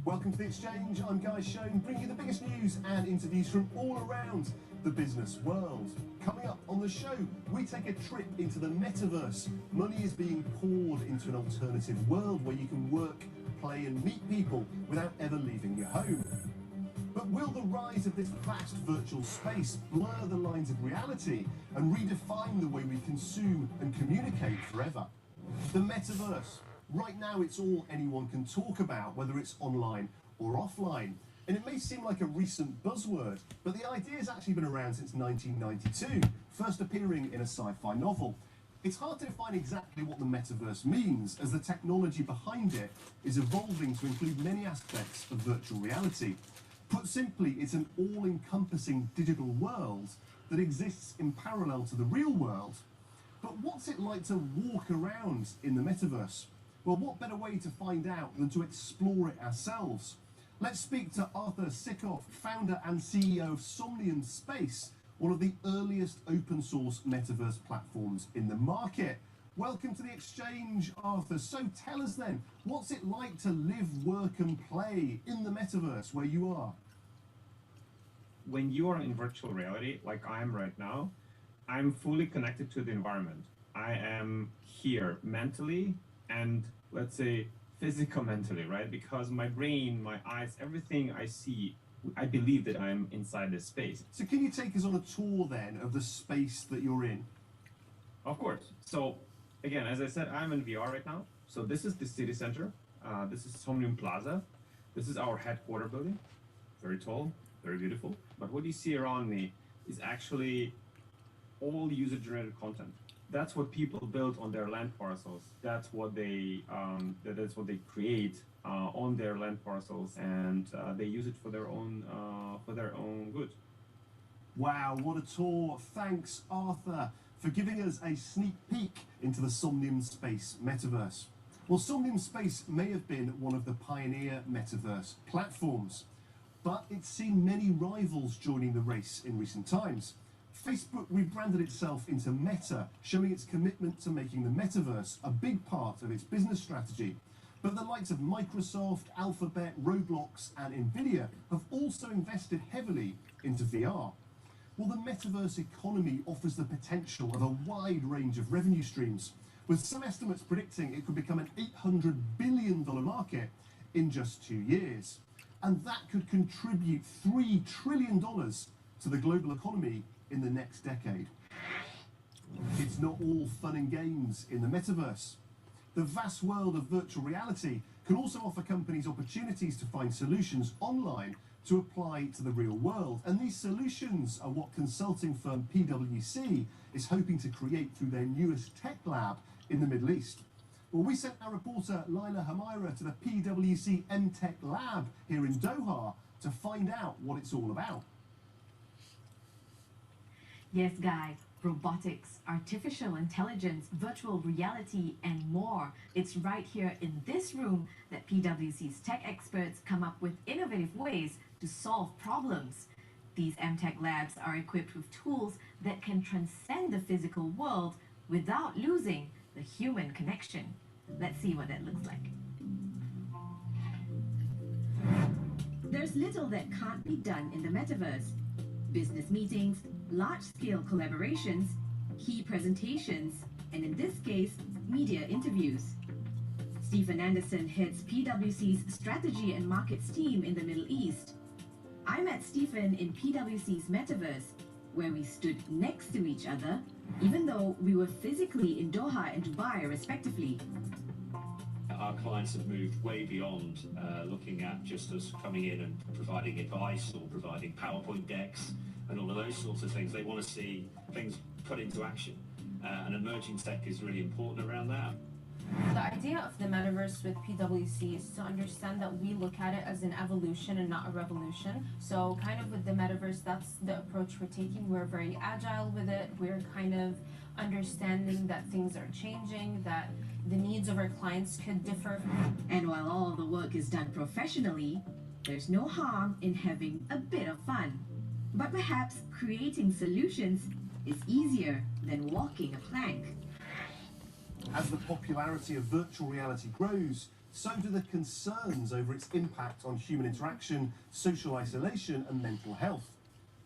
Welcome to The Exchange. I'm Guy Schoen, bringing you the biggest news and interviews from all around the business world. Coming up on the show, we take a trip into the metaverse. Money is being poured into an alternative world where you can work, play and meet people without ever leaving your home. But will the rise of this vast virtual space blur the lines of reality and redefine the way we consume and communicate forever? The metaverse. Right now, it's all anyone can talk about, whether it's online or offline. And it may seem like a recent buzzword, but the idea has actually been around since 1992, first appearing in a sci-fi novel. It's hard to define exactly what the metaverse means, as the technology behind it is evolving to include many aspects of virtual reality. Put simply, it's an all-encompassing digital world that exists in parallel to the real world. But what's it like to walk around in the metaverse? Well, what better way to find out than to explore it ourselves? Let's speak to Arthur Sikoff, founder and CEO of Somnium Space, one of the earliest open source metaverse platforms in the market. Welcome to The Exchange, Arthur. So tell us then, what's it like to live, work and play in the metaverse where you are? When you are in virtual reality, like I am right now, I'm fully connected to the environment. I am here mentally and, let's say, physical-mentally, right? Because my brain, my eyes, everything I see, I believe that I'm inside this space. So can you take us on a tour then of the space that you're in? Of course. So again, as I said, I'm in VR right now. So this is the city center. This is Somnium Plaza. This is our headquarter building. Very tall, very beautiful. But what you see around me is actually all user-generated content. That's what people build on their land parcels. That's what they create on their land parcels, and they use it for their own good. Wow, what a tour. Thanks, Arthur, for giving us a sneak peek into the Somnium Space metaverse. Well, Somnium Space may have been one of the pioneer metaverse platforms, but it's seen many rivals joining the race in recent times. Facebook rebranded itself into Meta, showing its commitment to making the metaverse a big part of its business strategy. But the likes of Microsoft, Alphabet, Roblox and Nvidia have also invested heavily into VR. Well, the metaverse economy offers the potential of a wide range of revenue streams, with some estimates predicting it could become an $800 billion market in just 2 years. And that could contribute $3 trillion to the global economy in the next decade. It's not all fun and games in the metaverse. The vast world of virtual reality can also offer companies opportunities to find solutions online to apply to the real world. And these solutions are what consulting firm PwC is hoping to create through their newest tech lab in the Middle East. Well, we sent our reporter Laila Hamaira to the PwC MTech lab here in Doha to find out what it's all about. Yes, Guy. Robotics, artificial intelligence, virtual reality, and more. It's right here in this room that PwC's tech experts come up with innovative ways to solve problems. These MTech labs are equipped with tools that can transcend the physical world without losing the human connection. Let's see what that looks like. There's little that can't be done in the metaverse. Business meetings, large-scale collaborations, key presentations, and in this case, media interviews. Stephen Anderson heads PwC's Strategy and Markets team in the Middle East. I met Stephen in PwC's Metaverse, where we stood next to each other, even though we were physically in Doha and Dubai, respectively. our clients have moved way beyond looking at just us coming in and providing advice or providing PowerPoint decks and all of those sorts of things. They want to see things put into action. And emerging tech is really important around that. The idea of the metaverse with PwC is to understand that we look at it as an evolution and not a revolution. So kind of with the metaverse, that's the approach we're taking. We're very agile with it. We're kind of understanding that things are changing, that the needs of our clients could differ. And while all the work is done professionally, there's no harm in having a bit of fun. But perhaps creating solutions is easier than walking a plank. As the popularity of virtual reality grows, so do the concerns over its impact on human interaction, social isolation, and mental health.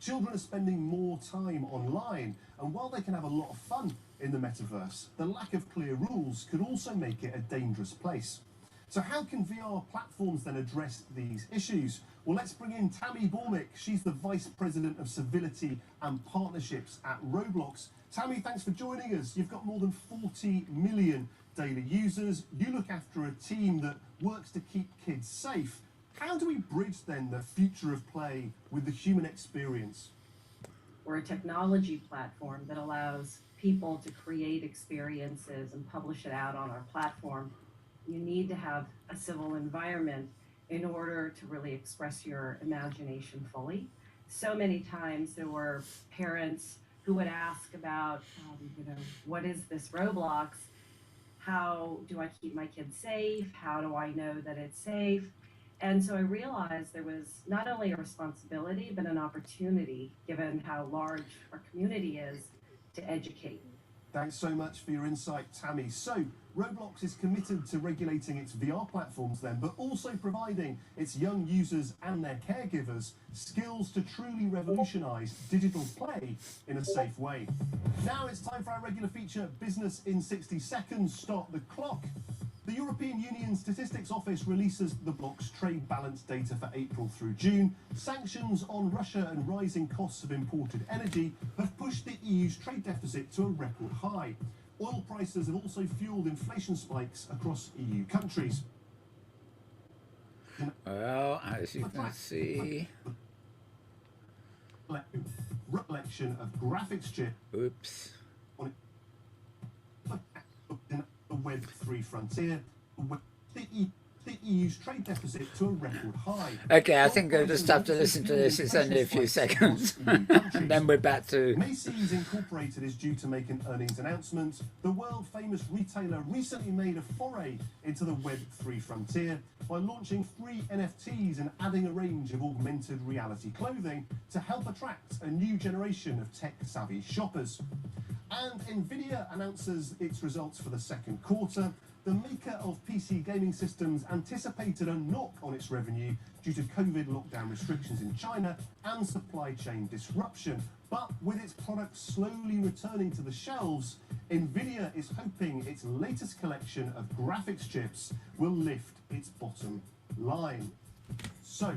Children are spending more time online, and while they can have a lot of fun in the metaverse, the lack of clear rules could also make it a dangerous place. So how can VR platforms then address these issues? Well, let's bring in Tammy Bormick. She's the Vice President of Civility and Partnerships at Roblox. Tammy, thanks for joining us. You've got more than 40 million daily users. You look after a team that works to keep kids safe. How do we bridge then the future of play with the human experience? We're a technology platform that allows people to create experiences and publish it out on our platform. You need to have a civil environment in order to really express your imagination fully. So many times there were parents who would ask about, what is this Roblox? How do I keep my kids safe? How do I know that it's safe? And so I realized there was not only a responsibility, but an opportunity, given how large our community is, to educate. Thanks so much for your insight, Tammy. So, Roblox is committed to regulating its VR platforms then, but also providing its young users and their caregivers skills to truly revolutionise digital play in a safe way. Now it's time for our regular feature, Business in 60 Seconds. Start the clock. The European Union Statistics Office releases the bloc's trade balance data for April through June. Sanctions on Russia and rising costs of imported energy have pushed the EU's trade deficit to a record high. Oil prices have also fueled inflation spikes across EU countries. Well, as you can see... Reflection of graphics chip. Oops. The Web3 frontier, the EU's trade deficit to a record high. Okay, I think I'll just have to listen to this. It's only a few seconds. And then we're back to... Macy's Incorporated is due to make an earnings announcement. The world-famous retailer recently made a foray into the Web3 frontier by launching free NFTs and adding a range of augmented reality clothing to help attract a new generation of tech-savvy shoppers. And Nvidia announces its results for the second quarter. The maker of PC gaming systems anticipated a knock on its revenue due to COVID lockdown restrictions in China and supply chain disruption. But with its products slowly returning to the shelves, Nvidia is hoping its latest collection of graphics chips will lift its bottom line. So,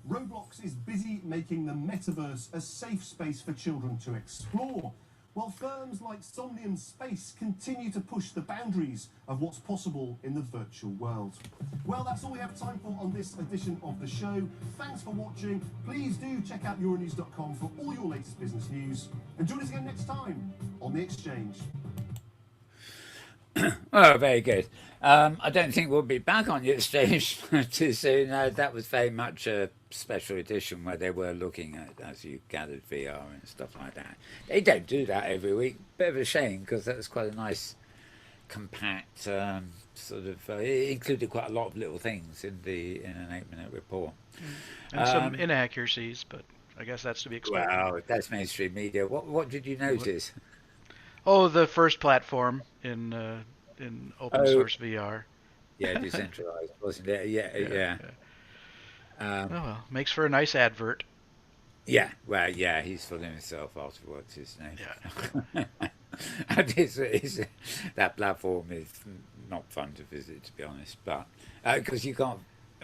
Roblox is busy making the metaverse a safe space for children to explore, while firms like Somnium Space continue to push the boundaries of what's possible in the virtual world. Well, that's all we have time for on this edition of the show. Thanks for watching. Please do check out Euronews.com for all your latest business news. And join us again next time on The Exchange. Oh, very good. I don't think we'll be back on the exchange too soon. That was very much a special edition where they were looking at, as you gathered, VR and stuff like that. They don't do that every week. Bit of a shame, because that was quite a nice, compact sort of. It included quite a lot of little things in an 8-minute report. And some inaccuracies, but I guess that's to be expected. Wow, that's mainstream media. What did you notice? Oh, the first platform in open source VR. Yeah, decentralized, wasn't it? Yeah. Oh well, makes for a nice advert. Yeah, well, yeah, he's fooling himself afterwards, his name. Yeah. And that platform is not fun to visit, to be honest, but because you can't,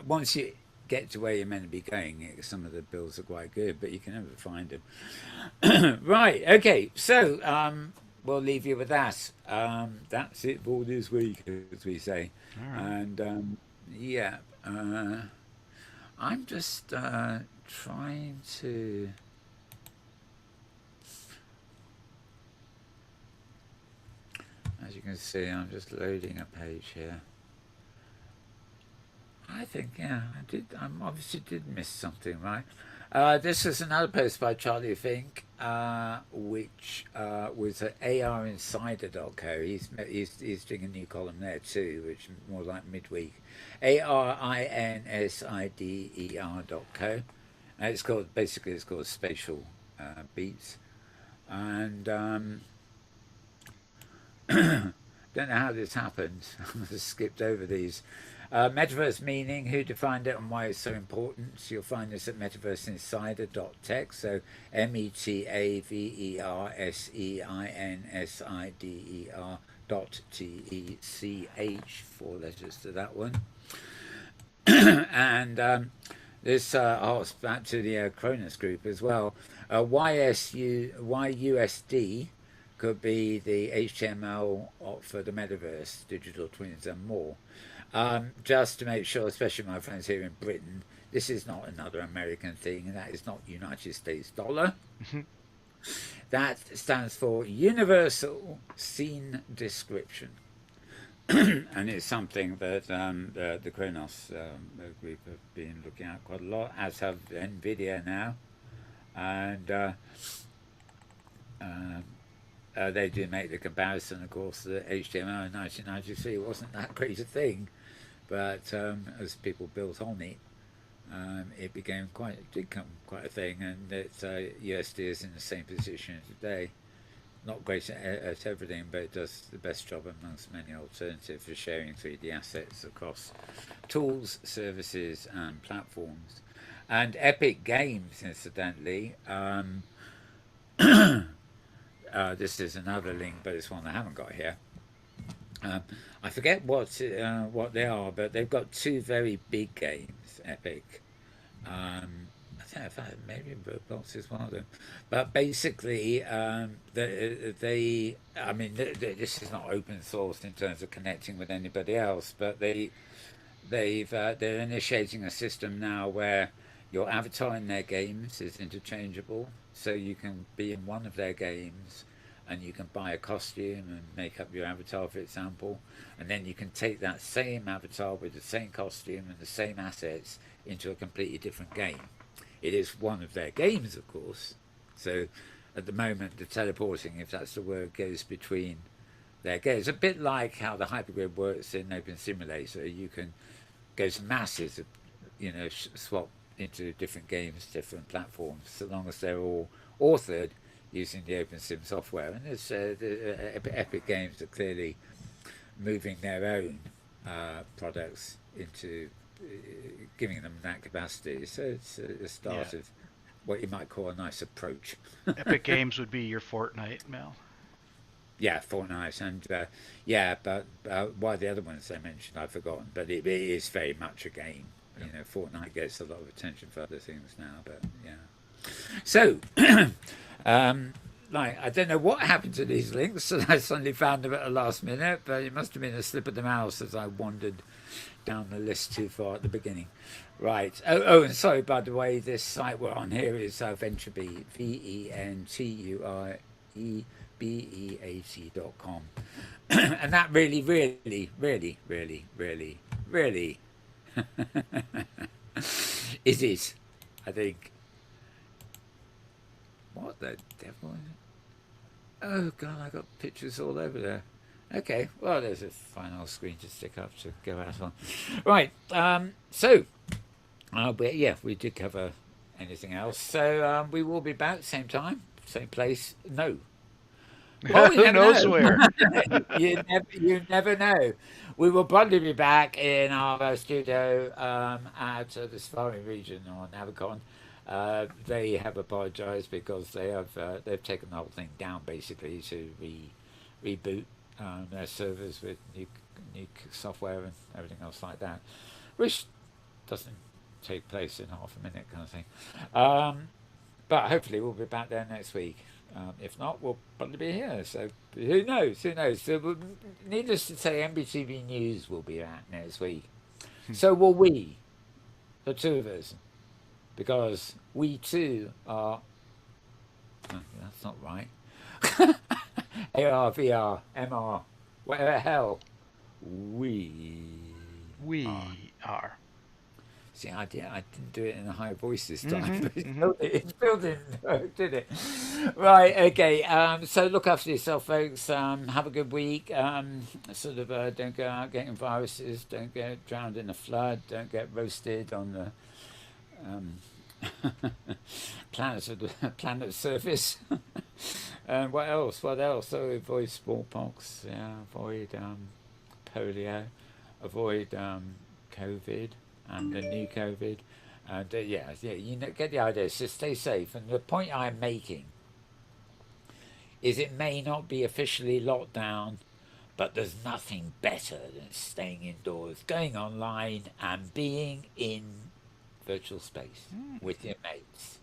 once you get to where you're meant to be going, some of the bills are quite good, but you can never find them. Right, okay, so we'll leave you with that. That's it for this week, as we say. All right. And yeah, I'm just trying to. As you can see, I'm just loading a page here. I think, yeah, I obviously did miss something, right? This is another post by Charlie Fink, which was at arinsider.co. He's doing a new column there too, which is more like midweek. arinsider.co. It's called, basically it's called Spatial Beats. And don't know how this happened. I just skipped over these. Metaverse meaning, who defined it and why it's so important. So you'll find this at metaverseinsider.tech. So metaversinsider.tech, 4 letters to that one. And this harks back to the Cronus group as well. YUSD could be the HTML for the metaverse, digital twins and more. Just to make sure, especially my friends here in Britain, this is not another American thing. That is not United States dollar. That stands for Universal Scene Description. And it's something that the Kronos group have been looking at quite a lot, as have NVIDIA now. And they do make the comparison, of course, that HTML in 1993 wasn't that great a thing. But as people built on it, it did become quite a thing, and USD is in the same position today. Not great at everything, but it does the best job amongst many alternatives for sharing 3D assets across tools, services, and platforms. And Epic Games, incidentally, this is another link, but it's one I haven't got here. I forget what they are, but they've got 2 very big games, Epic. I think in fact maybe Roblox is one of them. But basically, I mean, this is not open source in terms of connecting with anybody else, but they're initiating a system now where your avatar in their games is interchangeable, so you can be in one of their games and you can buy a costume and make up your avatar, for example, and then you can take that same avatar with the same costume and the same assets into a completely different game. It is one of their games, of course. So at the moment, the teleporting, if that's the word, goes between their games. A bit like how the hypergrid works in Open Simulator. You can go to masses, swap into different games, different platforms, so long as they're all authored using the OpenSim software. And there's Epic Games are clearly moving their own products into giving them that capacity. So it's a start of what you might call a nice approach. Epic Games would be your Fortnite, Mel. Yeah, Fortnite, and but why the other ones I mentioned I've forgotten. But it is very much a game. Fortnite gets a lot of attention for other things now, but yeah. So, I don't know what happened to these links, so I suddenly found them at the last minute, but it must have been a slip of the mouse as I wandered down the list too far at the beginning. Right. Oh, and sorry, by the way, this site we're on here is Venturebeat, VENTUREBEAT.com. And that really, really, really, really, really, really it is, I think. What the devil? Oh God, I got pictures all over there. Okay, well, there's a fine old screen to stick up to go out on. Right, we did cover anything else. So we will be back same time, same place. No. Well, who knows where? you never know. We will probably be back in our studio at the Safari region on Navicon. They have apologised because they've taken the whole thing down basically to reboot their servers with new software and everything else like that, which doesn't take place in half a minute kind of thing. But hopefully we'll be back there next week. If not, we'll probably be here. So who knows? Who knows? So, needless to say, MBTV News will be out next week. So will we, the two of us, because we too are. That's not right. AR, VR, MR, whatever the hell. We are. See, I didn't do it in a high voice this time, but it's building, did it? Right, okay. So look after yourself, folks. Have a good week. Don't go out getting viruses. Don't get drowned in a flood. Don't get roasted on the planet surface. And what else? So avoid smallpox. Yeah, avoid polio. Avoid COVID. And the new COVID, and you know, get the idea. So stay safe. And the point I'm making is, it may not be officially locked down, but there's nothing better than staying indoors, going online, and being in virtual space with your mates.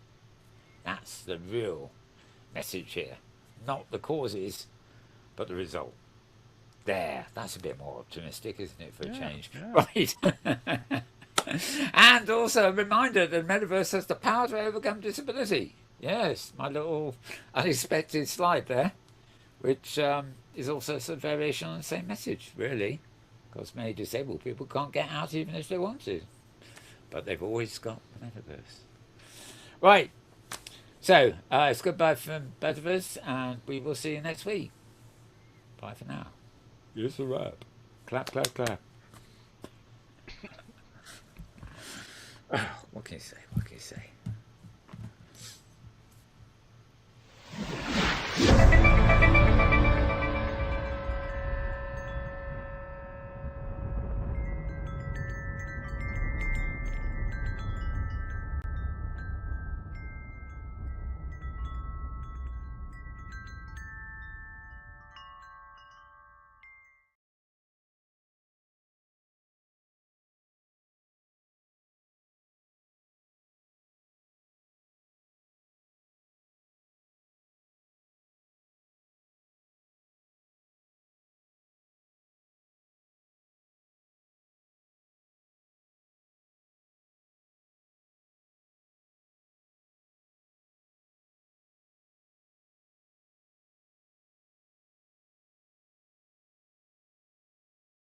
That's the real message here, not the causes, but the result. That's a bit more optimistic, isn't it, for a change? Right. And also a reminder that the metaverse has the power to overcome disability. Yes, my little unexpected slide there, which is also a variation on the same message, really, because many disabled people can't get out even if they want to, but they've always got the metaverse. Right, so it's goodbye from both of us, and we will see you next week. Bye for now. Here's a wrap. Clap, clap, clap. What can you say?